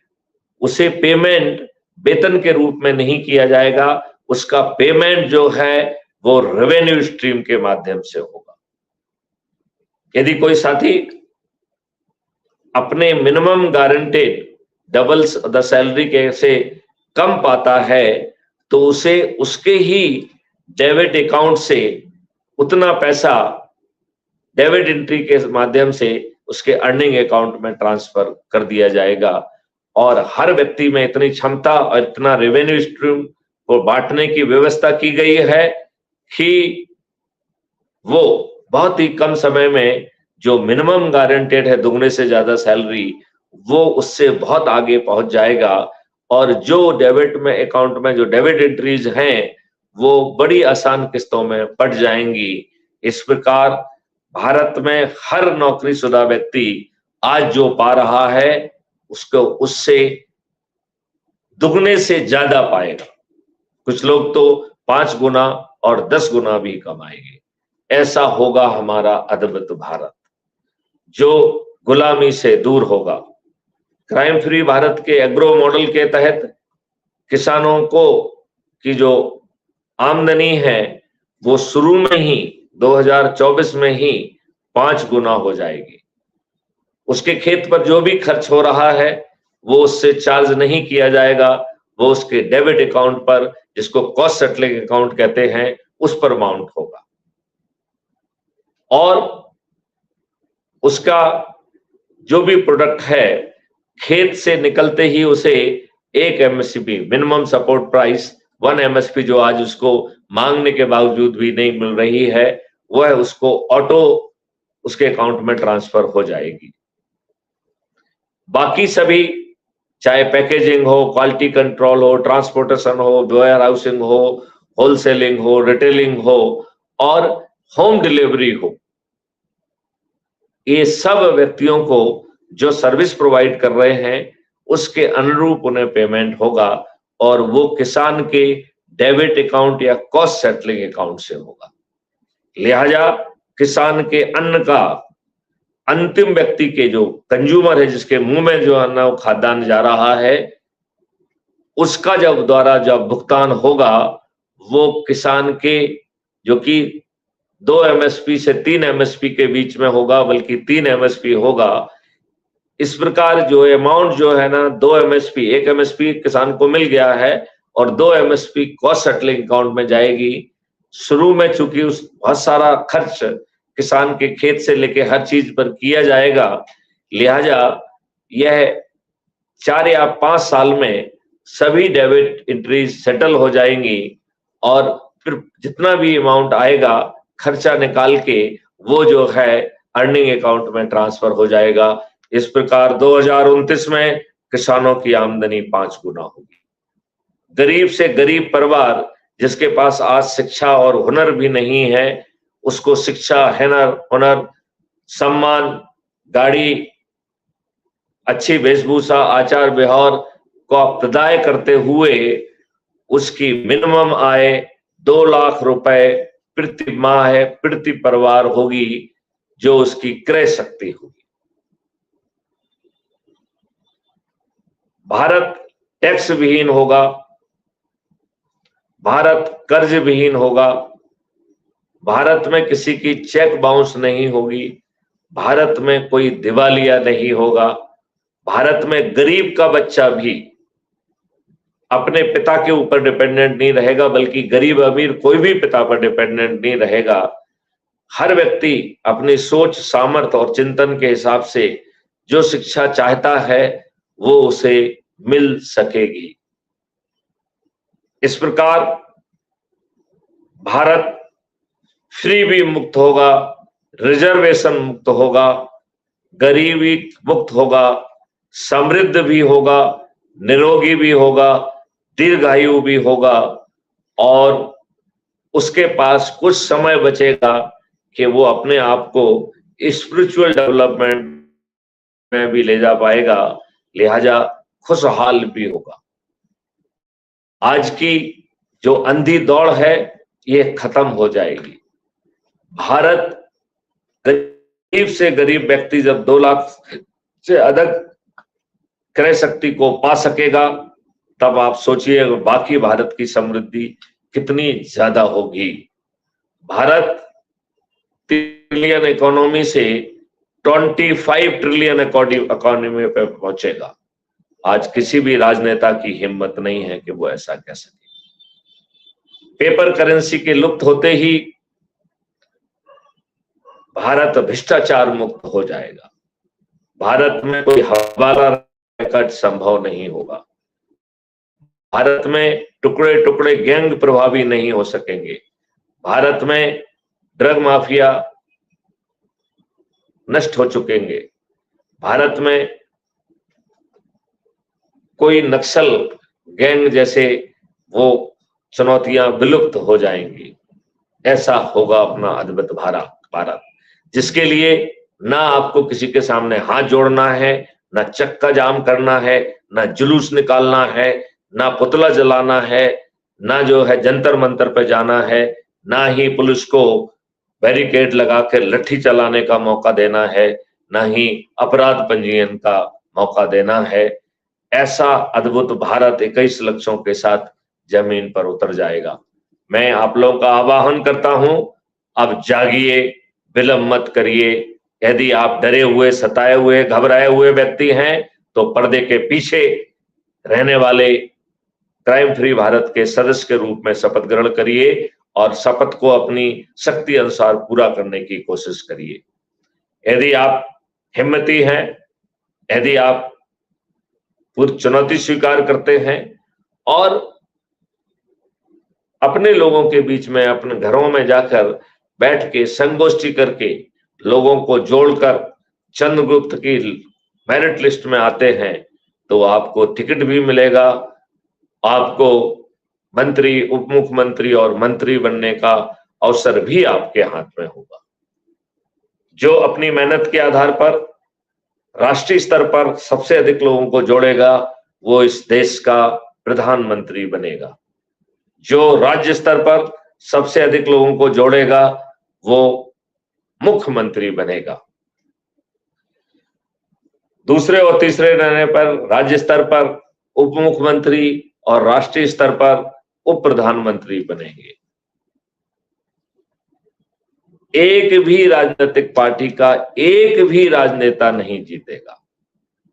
उसे पेमेंट वेतन के रूप में नहीं किया जाएगा, उसका पेमेंट जो है वो रेवेन्यू स्ट्रीम के माध्यम से होगा। यदि कोई साथी अपने minimum guaranteed double the salary के से कम पाता है तो उसे उसके ही डेबिट अकाउंट से उतना पैसा डेबिट एंट्री के माध्यम से उसके अर्निंग अकाउंट में ट्रांसफर कर दिया जाएगा। और हर व्यक्ति में इतनी क्षमता और इतना रेवेन्यू स्ट्रीम को बांटने की व्यवस्था की गई है कि वो बहुत ही कम समय में जो मिनिमम गारंटेड है दुगने से ज्यादा सैलरी, वो उससे बहुत आगे पहुंच जाएगा। और जो डेबिट में अकाउंट में जो डेबिट एंट्रीज हैं वो बड़ी आसान किस्तों में बढ़ जाएंगी। इस प्रकार भारत में हर नौकरीशुदा व्यक्ति आज जो पा रहा है उसको उससे दुगने से ज्यादा पाएगा। कुछ लोग तो 5 गुना और 10 गुना भी कमाएंगे। ऐसा होगा हमारा अद्भुत भारत जो गुलामी से दूर होगा। क्राइम फ्री भारत के एग्रो मॉडल के तहत किसानों को की जो आमदनी है वो शुरू में ही 2024 में ही 5 गुना हो जाएगी। उसके खेत पर जो भी खर्च हो रहा है वो उससे चार्ज नहीं किया जाएगा, वो उसके डेबिट अकाउंट पर, जिसको कॉस्ट सेटलिंग अकाउंट कहते हैं, उस पर माउंट होगा। और उसका जो भी प्रोडक्ट है खेत से निकलते ही उसे एक MSP minimum support price 1 MSP जो आज उसको मांगने के बावजूद भी नहीं मिल रही है, वह उसको ऑटो उसके अकाउंट में ट्रांसफर हो जाएगी। बाकी सभी चाहे पैकेजिंग हो, क्वालिटी कंट्रोल हो, ट्रांसपोर्टेशन हो, वेयर हाउसिंग हो, होलसेलिंग हो, रिटेलिंग हो और होम डिलीवरी हो, ये सब व्यक्तियों को जो सर्विस प्रोवाइड कर रहे हैं उसके अनुरूप उन्हें पेमेंट होगा और वो किसान के डेबिट अकाउंट या कॉस्ट सेटलिंग अकाउंट से होगा। लिहाजा किसान के अन्न का अंतिम व्यक्ति के जो कंज्यूमर है, जिसके मुंह में जो अन्न खाद्यान्न जा रहा है, उसका जब भुगतान होगा वो किसान के जो कि 2 एमएसपी से 3 एमएसपी के बीच में होगा, बल्कि 3 एमएसपी होगा। इस प्रकार जो अमाउंट जो है ना 2 एमएसपी, 1 एमएसपी किसान को मिल गया है और 2 एमएसपी कॉस्ट सेटलिंग अकाउंट में जाएगी। शुरू में चूंकि उस बहुत सारा खर्च किसान के खेत से लेके हर चीज पर किया जाएगा, लिहाजा यह 4 या 5 साल में सभी डेबिट एंट्रीज सेटल हो जाएंगी और फिर जितना भी अमाउंट आएगा खर्चा निकाल के वो जो है अर्निंग अकाउंट में ट्रांसफर हो जाएगा। इस प्रकार 2029 में किसानों की आमदनी 5 गुना होगी। गरीब से गरीब परिवार जिसके पास आज शिक्षा और हुनर भी नहीं है, उसको शिक्षा, हुनर, सम्मान, गाड़ी, अच्छी वेशभूषा, आचार व्यवहार को प्रदाय करते हुए उसकी मिनिमम आय 2 लाख रुपए प्रति माह प्रति परिवार होगी जो उसकी क्रय शक्ति होगी। भारत टैक्स विहीन होगा, भारत कर्ज विहीन होगा, भारत में किसी की चेक बाउंस नहीं होगी, भारत में कोई दिवालिया नहीं होगा, भारत में गरीब का बच्चा भी अपने पिता के ऊपर डिपेंडेंट नहीं रहेगा, बल्कि गरीब अमीर कोई भी पिता पर डिपेंडेंट नहीं रहेगा। हर व्यक्ति अपनी सोच, सामर्थ्य और चिंतन के हिसाब से जो शिक्षा चाहता है वो उसे मिल सकेगी। इस प्रकार भारत फ्री भी मुक्त होगा, रिजर्वेशन मुक्त होगा, गरीबी मुक्त होगा, समृद्ध भी होगा, निरोगी भी होगा, दीर्घायु भी होगा, और उसके पास कुछ समय बचेगा कि वो अपने आप को स्पिरिचुअल डेवलपमेंट में भी ले जा पाएगा, लिहाजा खुशहाल भी होगा। आज की जो अंधी दौड़ है ये खत्म हो जाएगी। भारत गरीब से गरीब व्यक्ति जब 2 लाख से अधिक क्रय शक्ति को पा सकेगा, तब आप सोचिए बाकी भारत की समृद्धि कितनी ज्यादा होगी। भारत ट्रिलियन इकोनॉमी से 25 ट्रिलियन इकोनॉमी पे पहुंचेगा। आज किसी भी राजनेता की हिम्मत नहीं है कि वो ऐसा कह सके। पेपर करेंसी के लुप्त होते ही भारत भ्रष्टाचार मुक्त हो जाएगा। भारत में कोई हवाला रिकॉर्ड संभव नहीं होगा। भारत में टुकड़े टुकड़े गैंग प्रभावी नहीं हो सकेंगे। भारत में ड्रग माफिया नष्ट हो चुकेंगे। भारत में कोई नक्सल गैंग जैसे वो चुनौतियां विलुप्त हो जाएंगी। ऐसा होगा अपना अद्भुत भारत, जिसके लिए ना आपको किसी के सामने हाथ जोड़ना है, ना चक्का जाम करना है, ना जुलूस निकालना है, ना पुतला जलाना है, ना जो है जंतर मंतर पे जाना है, ना ही पुलिस को बैरिकेड लगा के लट्ठी चलाने का मौका देना है, ना ही अपराध पंजीयन का मौका देना है। ऐसा अद्भुत भारत 21 लक्ष्यों के साथ जमीन पर उतर जाएगा। मैं आप लोगों का आह्वान करता हूं, अब जागिए, विलंब मत करिए। यदि आप डरे हुए, सताए हुए, घबराए हुए व्यक्ति हैं तो पर्दे के पीछे रहने वाले क्राइम फ्री भारत के सदस्य के रूप में शपथ ग्रहण करिए और शपथ को अपनी शक्ति अनुसार पूरा करने की कोशिश करिए। यदि आप हिम्मती हैं, यदि आप पूरी चुनौती स्वीकार करते हैं और अपने लोगों के बीच में, अपने घरों में जाकर बैठ के संगोष्ठी करके लोगों को जोड़कर चंद्रगुप्त की मेरिट लिस्ट में आते हैं, तो आपको टिकट भी मिलेगा, आपको मंत्री, उप मुख्यमंत्री और मंत्री बनने का अवसर भी आपके हाथ में होगा। जो अपनी मेहनत के आधार पर राष्ट्रीय स्तर पर सबसे अधिक लोगों को जोड़ेगा वो इस देश का प्रधानमंत्री बनेगा। जो राज्य स्तर पर सबसे अधिक लोगों को जोड़ेगा वो मुख्यमंत्री बनेगा। दूसरे और तीसरे रहने पर राज्य स्तर पर उप मुख्यमंत्री और राष्ट्रीय स्तर पर उप प्रधानमंत्री बनेंगे। एक भी राजनीतिक पार्टी का एक भी राजनेता नहीं जीतेगा।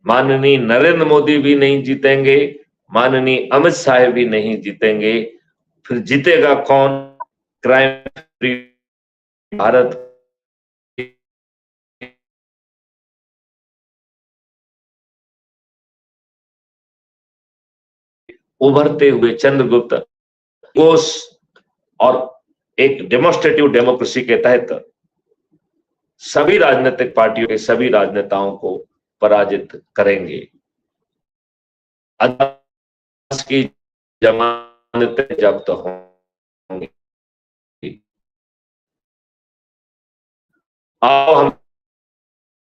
माननीय नरेंद्र मोदी भी नहीं जीतेंगे, माननीय अमित शाह भी नहीं जीतेंगे। फिर जीतेगा कौन? क्राइम फ्री भारत उभरते हुए चंद्रगुप्त घोष और एक डेमोन्स्ट्रेटिव डेमोक्रेसी के तहत सभी राजनीतिक पार्टियों के सभी राजनेताओं को पराजित करेंगे। अदालत की जमानतें जब्त होंगी। आओ हम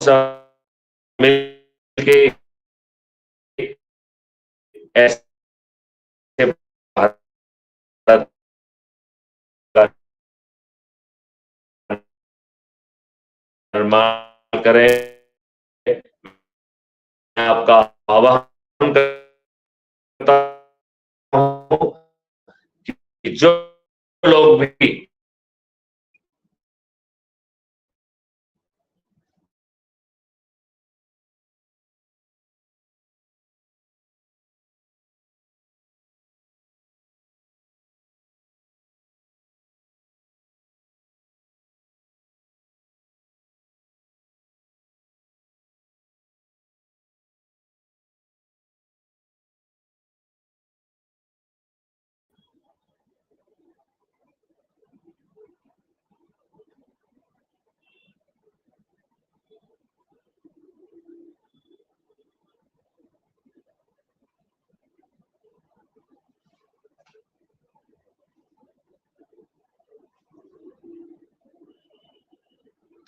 सब मिलके ऐसे भारत का निर्माण करें। मैं आपका आह्वान जो लोग भी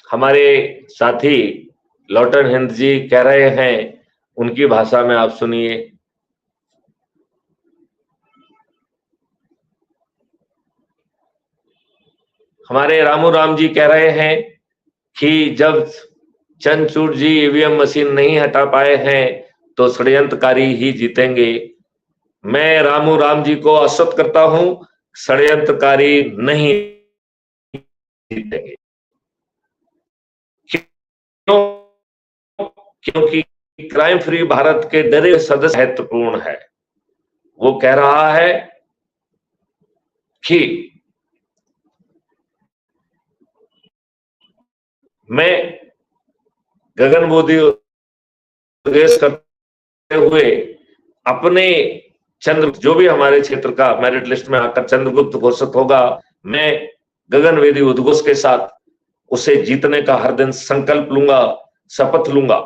हमारे साथी लॉटन हिंद जी कह रहे हैं, उनकी भाषा में आप सुनिए। हमारे रामू राम जी कह रहे हैं कि जब चंद्रचूड़ जी ईवीएम मशीन नहीं हटा पाए हैं तो षड्यंत्रकारी ही जीतेंगे। मैं रामू राम जी को आश्वस्त करता हूं, षड्यंत्रकारी नहीं जीतेंगे। क्यों? क्योंकि क्राइम फ्री भारत के डरे सदस्य महत्वपूर्ण है। वो कह रहा है कि मैं गगनबोधी उद्देश्य करते हुए अपने चंद्र जो भी हमारे क्षेत्र का मेरिट लिस्ट में आकर चंद्रगुप्त घोषित होगा, मैं गगनवेदी उद्घोष के साथ उसे जीतने का हर दिन संकल्प लूंगा, शपथ लूंगा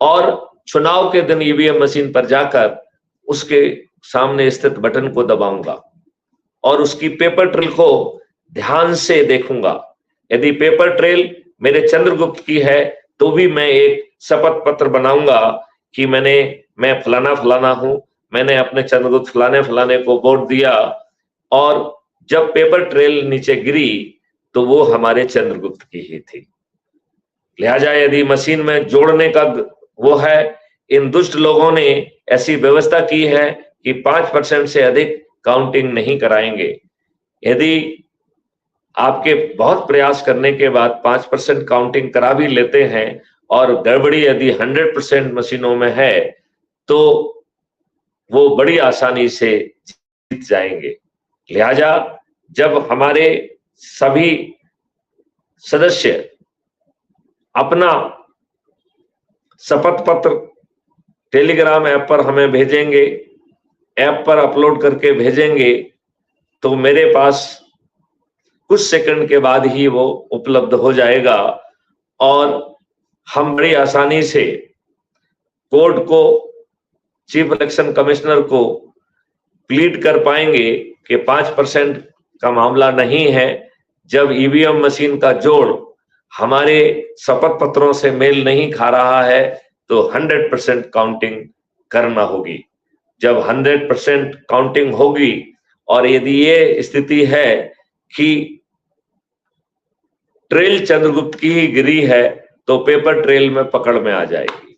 और चुनाव के दिन ईवीएम मशीन पर जाकर उसके सामने स्थित बटन को दबाऊंगा और उसकी पेपर ट्रेल को ध्यान से देखूंगा। यदि पेपर ट्रेल मेरे चंद्रगुप्त की है तो भी मैं एक शपथ पत्र बनाऊंगा कि मैं फलाना फलाना हूं, मैंने अपने चंद्रगुप्त फलाने फलाने को वोट दिया। और जब पेपर ट्रेल नीचे गिरी तो वो हमारे चंद्रगुप्त की ही थी। लिहाजा यदि मशीन में जोड़ने का वो है, इन दुष्ट लोगों ने ऐसी व्यवस्था की है कि 5% से अधिक काउंटिंग नहीं कराएंगे। यदि आपके बहुत प्रयास करने के बाद 5% काउंटिंग करा भी लेते हैं और गड़बड़ी यदि 100% मशीनों में है तो वो बड़ी आसानी से जीत जाएंगे। लिहाजा जब हमारे सभी सदस्य अपना शपथ पत्र टेलीग्राम ऐप पर हमें भेजेंगे, ऐप पर अपलोड करके भेजेंगे, तो मेरे पास कुछ सेकंड के बाद ही वो उपलब्ध हो जाएगा और हम बड़ी आसानी से कोर्ट को, चीफ इलेक्शन कमिश्नर को प्लीड कर पाएंगे कि 5% का मामला नहीं है। जब ईवीएम मशीन का जोड़ हमारे शपथ पत्रों से मेल नहीं खा रहा है तो 100% काउंटिंग करना होगी। जब 100% काउंटिंग होगी और यदि ये स्थिति है कि ट्रेल चंद्रगुप्त की ही गिरी है तो पेपर ट्रेल में पकड़ में आ जाएगी।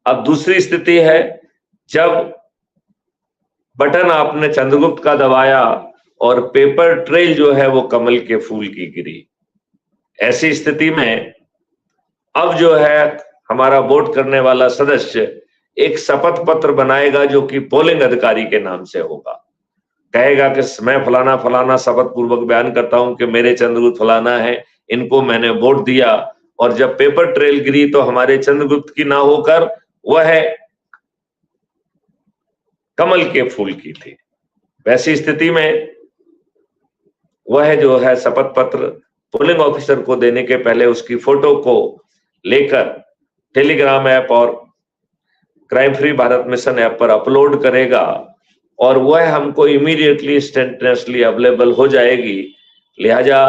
अब दूसरी स्थिति है जब बटन आपने चंद्रगुप्त का दबाया और पेपर ट्रेल जो है वो कमल के फूल की गिरी। ऐसी स्थिति में अब जो है हमारा वोट करने वाला सदस्य एक शपथ पत्र बनाएगा जो कि पोलिंग अधिकारी के नाम से होगा। कहेगा कि मैं फलाना फलाना शपथ पूर्वक बयान करता हूं कि मेरे चंद्रगुप्त फलाना है, इनको मैंने वोट दिया। और जब पेपर ट्रेल गिरी तो हमारे चंद्रगुप्त की ना होकर वह कमल के फूल की थी। वैसी स्थिति में वह जो है शपथ पत्र पोलिंग ऑफिसर को देने के पहले उसकी फोटो को लेकर टेलीग्राम ऐप और crime free Bharat mission app पर अपलोड करेगा और वह हमको इमीडिएटली इंस्टेंटेनियसली अवेलेबल हो जाएगी। लिहाजा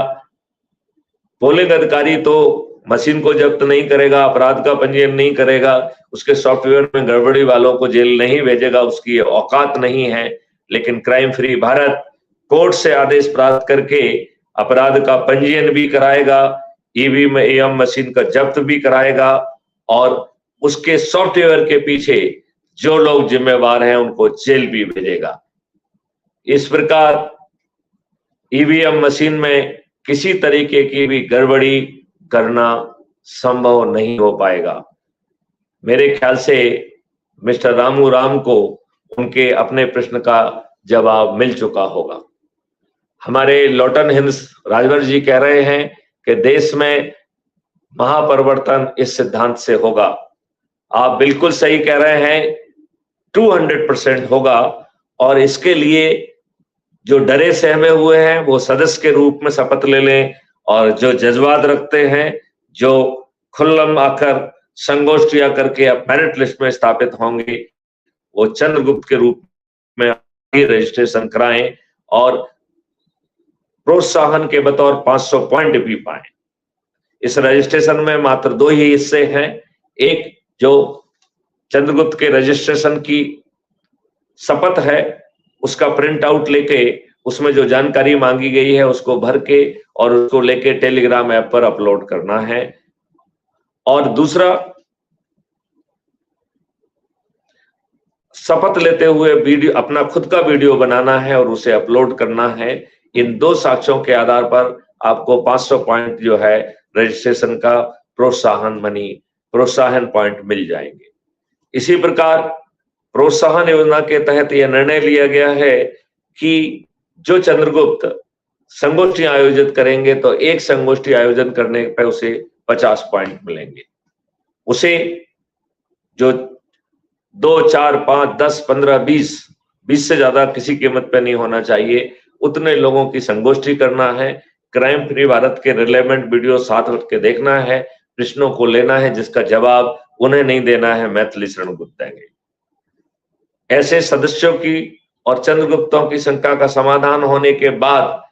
पोलिंग अधिकारी तो मशीन को जब्त नहीं करेगा, अपराध का पंजीयन नहीं करेगा, उसके सॉफ्टवेयर में गड़बड़ी वालों को जेल नहीं भेजेगा, उसकी औकात नहीं है। लेकिन क्राइम फ्री भारत कोर्ट से आदेश प्राप्त करके अपराध का पंजीयन भी कराएगा, ईवीएम मशीन का जब्त भी कराएगा और उसके सॉफ्टवेयर के पीछे जो लोग जिम्मेवार हैं उनको जेल भी भेजेगा। इस प्रकार ईवीएम मशीन में किसी तरीके की भी गड़बड़ी करना संभव नहीं हो पाएगा। मेरे ख्याल से मिस्टर रामू राम को उनके अपने प्रश्न का जवाब मिल चुका होगा। हमारे लॉटन हिंस राजवर जी कह रहे हैं कि देश में महापरिवर्तन इस सिद्धांत से होगा। आप बिल्कुल सही कह रहे हैं, 200% होगा। और इसके लिए जो डरे सहमे हुए हैं वो सदस्य के रूप में शपथ ले लें, और जो जज्बात रखते हैं, जो खुल्लम आकर संगोष्ठियां करके अब मेरिट लिस्ट में स्थापित होंगे, वो चंद्रगुप्त के रूप में रजिस्ट्रेशन कराएं और प्रोत्साहन के बतौर 500 पॉइंट भी पाएं। इस रजिस्ट्रेशन में मात्र 2 ही हिस्से हैं। एक जो चंद्रगुप्त के रजिस्ट्रेशन की शपथ है उसका प्रिंट आउट लेके उसमें जो जानकारी मांगी गई है उसको भर के और उसको लेके टेलीग्राम ऐप पर अपलोड करना है। और दूसरा, शपथ लेते हुए वीडियो, अपना खुद का वीडियो बनाना है और उसे अपलोड करना है। इन 2 साक्ष्यों के आधार पर आपको 500 पॉइंट जो है रजिस्ट्रेशन का प्रोत्साहन पॉइंट मिल जाएंगे। इसी प्रकार प्रोत्साहन योजना के तहत यह निर्णय लिया गया है कि जो चंद्रगुप्त संगोष्ठी आयोजित करेंगे तो एक संगोष्ठी आयोजन करने पर उसे 50 पॉइंट मिलेंगे। उसे जो 2, 4, 5, 10, 15, 20 से ज्यादा किसी कीमत पे नहीं होना चाहिए, उतने लोगों की संगोष्ठी करना है। क्राइम फ्री भारत के रिलेवेंट वीडियो साथ रख के देखना है, प्रश्नों को लेना है, जिसका जवाब उन्हें नहीं देना है, मैथिली शरण गुप्त देंगे। ऐसे सदस्यों की और चंद्रगुप्तों की शंका का समाधान होने के बाद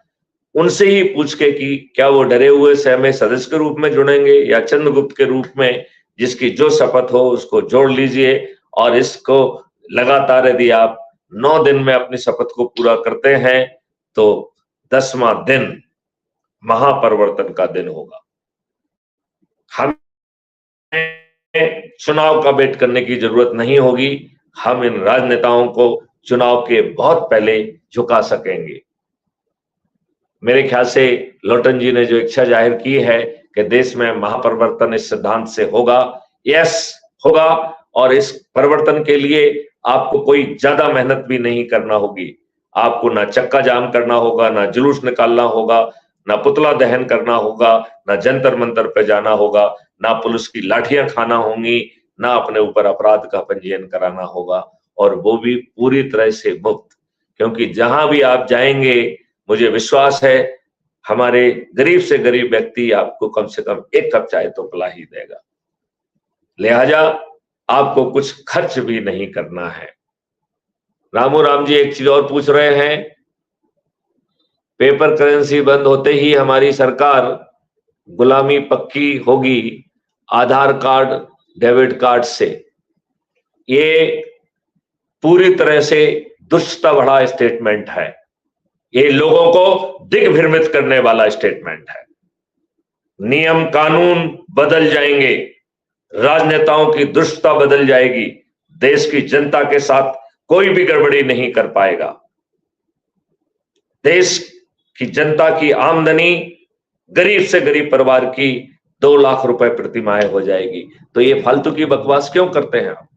उनसे ही पूछ के कि क्या वो डरे हुए सहमे सदस्य के रूप में जुड़ेंगे या चंद्रगुप्त के रूप में, जिसकी जो शपथ हो उसको जोड़ लीजिए। और इसको लगातार यदि आप 9 दिन में अपनी शपथ को पूरा करते हैं तो 10वां दिन महापरिवर्तन का दिन होगा। हमें चुनाव का वेट करने की जरूरत नहीं होगी, हम इन राजनेताओं को चुनाव के बहुत पहले झुका सकेंगे। मेरे ख्याल से लोटन जी ने जो इच्छा जाहिर की है कि देश में महापरिवर्तन इस सिद्धांत से होगा, यस होगा। और इस परिवर्तन के लिए आपको कोई ज्यादा मेहनत भी नहीं करना होगी। आपको ना चक्का जाम करना होगा, ना जुलूस निकालना होगा, ना पुतला दहन करना होगा, ना जंतर मंतर पे जाना होगा, ना पुलिस की लाठियां खाना होंगी, ना अपने ऊपर अपराध का पंजीयन कराना होगा, और वो भी पूरी तरह से मुफ्त। क्योंकि जहां भी आप जाएंगे मुझे विश्वास है हमारे गरीब से गरीब व्यक्ति आपको कम से कम 1 कप चाय तो पिला ही देगा। लिहाजा आपको कुछ खर्च भी नहीं करना है। रामू राम जी एक चीज और पूछ रहे हैं, पेपर करेंसी बंद होते ही हमारी सरकार गुलामी पक्की होगी आधार कार्ड डेबिट कार्ड से। ये पूरी तरह से दुष्टता भरा स्टेटमेंट है, ये लोगों को दिग्भ्रमित करने वाला स्टेटमेंट है। नियम कानून बदल जाएंगे, राजनेताओं की दुष्टता बदल जाएगी, देश की जनता के साथ कोई भी गड़बड़ी नहीं कर पाएगा। देश की जनता की आमदनी गरीब से गरीब परिवार की 2 लाख रुपए प्रति माह हो जाएगी। तो ये फालतू की बकवास क्यों करते हैं आप?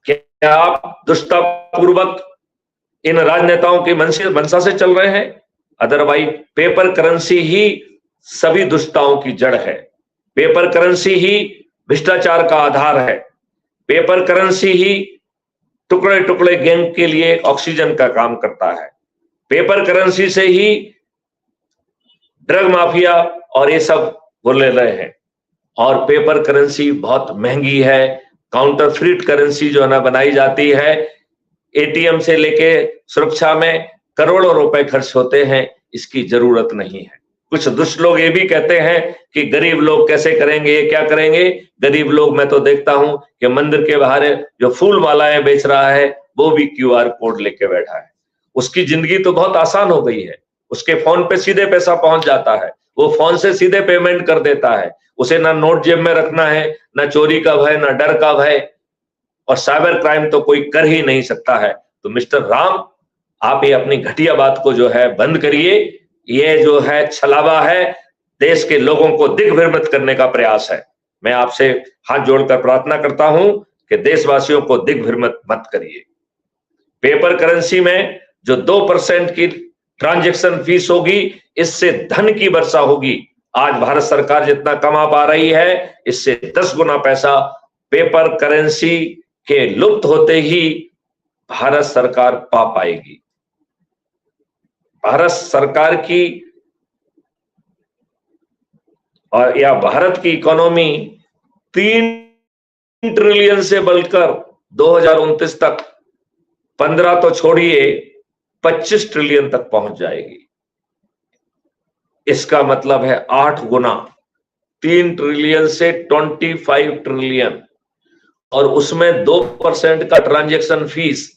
क्या आप दुष्टतापूर्वक इन राजनेताओं की मंशा से चल रहे हैं? अदरवाइज पेपर करेंसी ही सभी दुष्टताओं की जड़ है, पेपर करेंसी ही भ्रष्टाचार का आधार है, पेपर करेंसी ही टुकड़े टुकड़े गैंग के लिए ऑक्सीजन का काम करता है, पेपर करेंसी से ही ड्रग माफिया और ये सब वो ले रहे हैं। और पेपर करेंसी बहुत महंगी है, काउंटरफीट करेंसी जो है ना बनाई जाती है, एटीएम से लेके सुरक्षा में करोड़ों रुपए खर्च होते हैं, इसकी जरूरत नहीं है। कुछ दुष्ट लोग ये भी कहते हैं कि गरीब लोग कैसे करेंगे, ये क्या करेंगे। गरीब लोग मैं तो देखता हूं कि मंदिर के बाहर जो फूल मालाएं बेच रहा है वो भी QR कोड लेके बैठा है। उसकी जिंदगी तो बहुत आसान हो गई है, उसके फोन पे सीधे पैसा पहुंच जाता है, वो फोन से सीधे पेमेंट कर देता है, उसे ना नोट जेब में रखना है, ना चोरी का भय, ना डर का भय, और साइबर क्राइम तो कोई कर ही नहीं सकता है। तो मिस्टर राम, आप ये अपनी घटिया बात को जो है बंद करिए। ये जो है छलावा है, देश के लोगों को दिग्भ्रमित करने का प्रयास है। मैं आपसे हाथ जोड़कर प्रार्थना करता हूं कि देशवासियों को दिग्भ्रमित मत करिए। पेपर करेंसी में जो 2% की ट्रांजैक्शन फीस होगी, इससे धन की वर्षा होगी। आज भारत सरकार जितना कमा पा रही है, इससे 10 गुना पैसा पेपर करेंसी के लुप्त होते ही भारत सरकार पा पाएगी। भारत सरकार की और या भारत की इकोनॉमी 3 ट्रिलियन से बढ़कर 2029 तक 15 तो छोड़िए 25 ट्रिलियन तक पहुंच जाएगी। इसका मतलब है 8 गुना, 3 ट्रिलियन से 25 ट्रिलियन, और उसमें 2% का ट्रांजैक्शन फीस,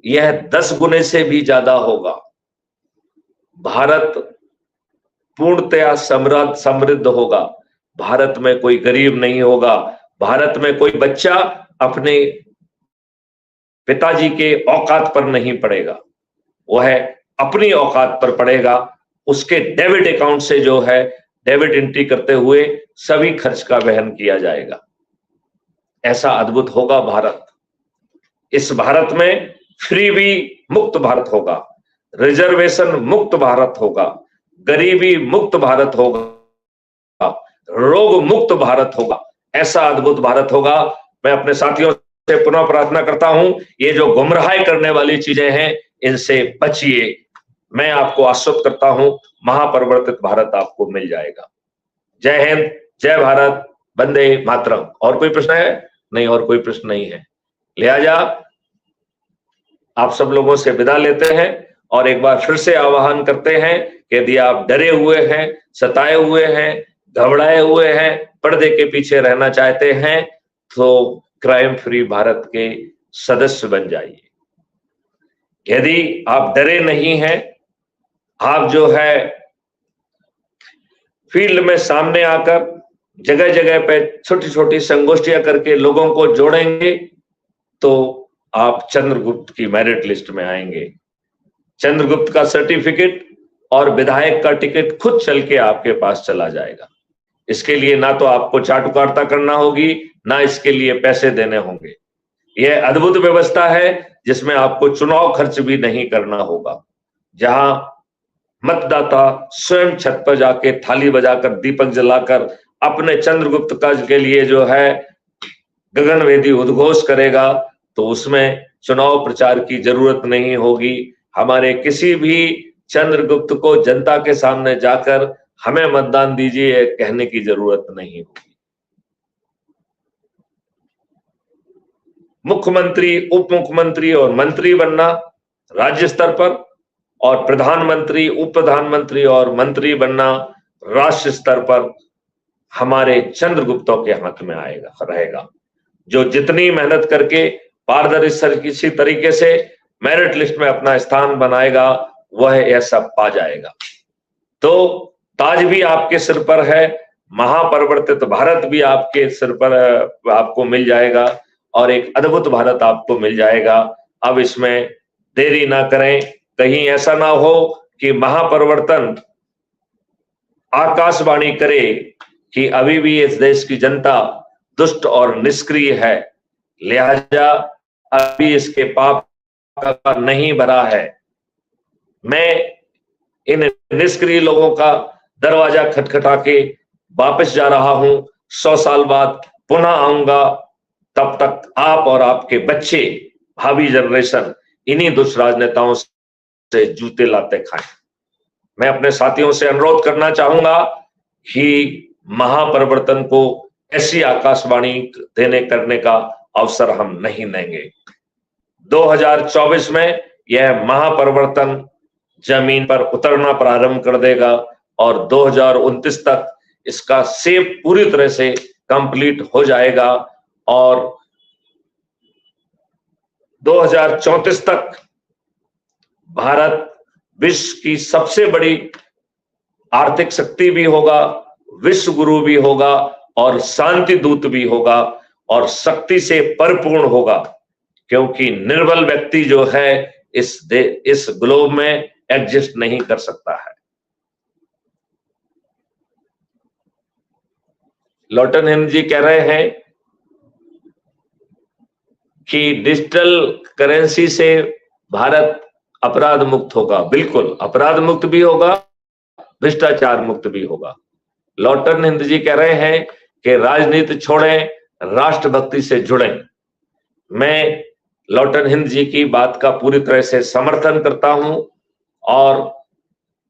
यह 10 गुने से भी ज्यादा होगा। भारत पूर्णतया समृद्ध होगा। भारत में कोई गरीब नहीं होगा। भारत में कोई बच्चा अपने पिताजी के औकात पर नहीं पड़ेगा, वह अपनी औकात पर पड़ेगा। उसके डेबिट अकाउंट से जो है डेबिट एंट्री करते हुए सभी खर्च का वहन किया जाएगा। ऐसा अद्भुत होगा भारत। इस भारत में फ्रीबी मुक्त भारत होगा, रिजर्वेशन मुक्त भारत होगा, गरीबी मुक्त भारत होगा, रोग मुक्त भारत होगा। ऐसा अद्भुत भारत होगा। मैं अपने साथियों से पुनः प्रार्थना करता हूं, ये जो गुमराह करने वाली चीजें हैं, इनसे बचिए। मैं आपको आश्वस्त करता हूं, महापरिवर्तित भारत आपको मिल जाएगा। जय हिंद, जय भारत, वंदे मातरम। और कोई प्रश्न है? नहीं, और कोई प्रश्न नहीं है। लिहाजा आप सब लोगों से विदा लेते हैं और एक बार फिर से आह्वान करते हैं कि यदि आप डरे हुए हैं, सताए हुए हैं, घबराए हुए हैं, पर्दे के पीछे रहना चाहते हैं, तो क्राइम फ्री भारत के सदस्य बन जाइए। यदि आप डरे नहीं हैं, आप जो है फील्ड में सामने आकर जगह जगह पे छोटी छोटी संगोष्ठियां करके लोगों को जोड़ेंगे, तो आप चंद्रगुप्त की मेरिट लिस्ट में आएंगे। चंद्रगुप्त का सर्टिफिकेट और विधायक का टिकट खुद चल के आपके पास चला जाएगा। इसके लिए ना तो आपको चाटुकारिता करना होगी, ना इसके लिए पैसे देने होंगे। यह अद्भुत व्यवस्था है जिसमें आपको चुनाव खर्च भी नहीं करना होगा, जहां मतदाता स्वयं छत पर जाके थाली बजाकर, दीपक जलाकर अपने चंद्रगुप्त का के लिए जो है गगनभेदी उद्घोष करेगा, तो उसमें चुनाव प्रचार की जरूरत नहीं होगी। हमारे किसी भी चंद्रगुप्त को जनता के सामने जाकर हमें मतदान दीजिए कहने की जरूरत नहीं होगी। मुख्यमंत्री, उप मुख्यमंत्री और मंत्री बनना राज्य स्तर पर, और प्रधानमंत्री, उप प्रधानमंत्री और मंत्री बनना राष्ट्र स्तर पर हमारे चंद्रगुप्तों के हाथ में आएगा, रहेगा। जो जितनी मेहनत करके पारदर्शी तरीके से मेरिट लिस्ट में अपना स्थान बनाएगा, वह यह सब पा जाएगा। तो ताज भी आपके सिर पर है, महापरिवर्तित भारत भी आपके सिर पर आपको मिल जाएगा, और एक अद्भुत भारत आपको मिल जाएगा। अब इसमें देरी ना करें, कहीं ऐसा ना हो कि महापरिवर्तन आकाशवाणी करे कि अभी भी इस देश की जनता दुष्ट और निष्क्रिय है, लिहाजा अभी इसके पाप का नहीं भरा है। मैं इन निष्क्रिय लोगों का दरवाजा खटखटा के वापस जा रहा हूं। 100 साल बाद पुनः आऊंगा। तब तक आप और आपके बच्चे, भावी जनरेशन, इन्हीं दुष्ट राजनेताओं से जूते लाते खाएं। मैं अपने साथियों से अनुरोध करना चाहूंगा कि महापरिवर्तन को ऐसी आकाशवाणी करने का अवसर हम नहीं देंगे। 2024 में यह महापरिवर्तन जमीन पर उतरना प्रारंभ कर देगा और 2029 तक इसका सेव पूरी तरह से कंप्लीट हो जाएगा, और 2034 तक भारत विश्व की सबसे बड़ी आर्थिक शक्ति भी होगा, विश्व गुरु भी होगा और शांति दूत भी होगा, और शक्ति से परिपूर्ण होगा, क्योंकि निर्बल व्यक्ति जो है इस ग्लोब में एग्जिस्ट नहीं कर सकता है। लॉटन हिंद जी कह रहे हैं कि डिजिटल करेंसी से भारत अपराध मुक्त होगा। बिल्कुल, अपराध मुक्त भी होगा, भ्रष्टाचार मुक्त भी होगा। लॉटन हिंद जी कह रहे हैं कि राजनीति छोड़ें, राष्ट्रभक्ति से जुड़ें। मैं लॉटन हिंद जी की बात का पूरी तरह से समर्थन करता हूं और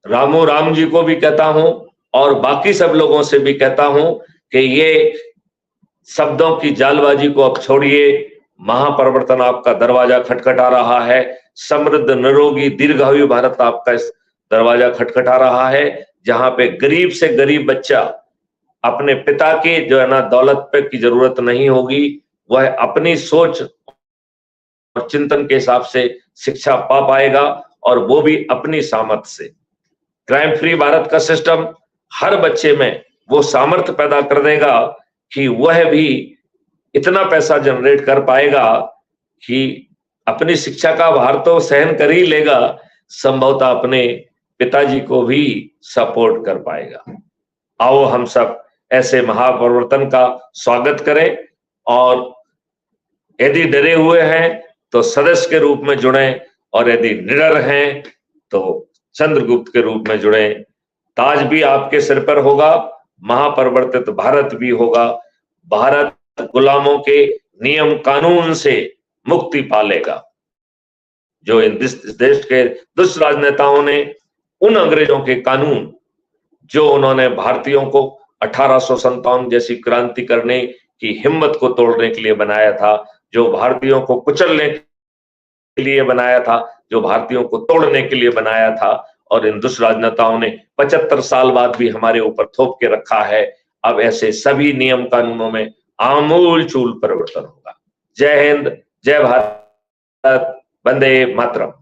रामू राम जी को भी कहता हूं और बाकी सब लोगों से भी कहता हूं कि ये शब्दों की जालबाजी को अब छोड़िए। महापरिवर्तन आपका दरवाजा खटखटा रहा है। समृद्ध, निरोगी, दीर्घायु भारत आपका इस दरवाजा खटखटा रहा है, जहां पे गरीब से गरीब बच्चा अपने पिता के जो है ना दौलत पे की जरूरत नहीं होगी, वह अपनी सोच और चिंतन के हिसाब से शिक्षा पा पाएगा और वो भी अपनी सामर्थ्य से। क्राइम फ्री भारत का सिस्टम हर बच्चे में वो सामर्थ्य पैदा कर देगा कि वह भी इतना पैसा जनरेट कर पाएगा कि अपनी शिक्षा का भार तो सहन कर ही लेगा, संभवतः अपने पिताजी को भी सपोर्ट कर पाएगा। आओ हम सब ऐसे महापरिवर्तन का स्वागत करें और यदि डरे हुए हैं तो सदस्य के रूप में जुड़ें और यदि निडर हैं तो चंद्रगुप्त के रूप में जुड़ें। ताज भी आपके सिर पर होगा, महापरिवर्तित भारत भी होगा। भारत गुलामों के नियम कानून से मुक्ति पालेगा। जो इन देश के दुष्ट राजनेताओं ने उन अंग्रेजों के कानून जो उन्होंने भारतीयों को 1857 जैसी क्रांति करने की हिम्मत को तोड़ने के लिए बनाया था, जो भारतीयों को कुचलने के लिए बनाया था, जो भारतीयों को तोड़ने के लिए बनाया था, और इन दुष्ट राजनेताओं ने 75 साल बाद भी हमारे ऊपर थोप के रखा है। अब ऐसे सभी नियम कानूनों में आमूल चूल परिवर्तन होगा। जय हिंद, जय भारत, वंदे मातरम।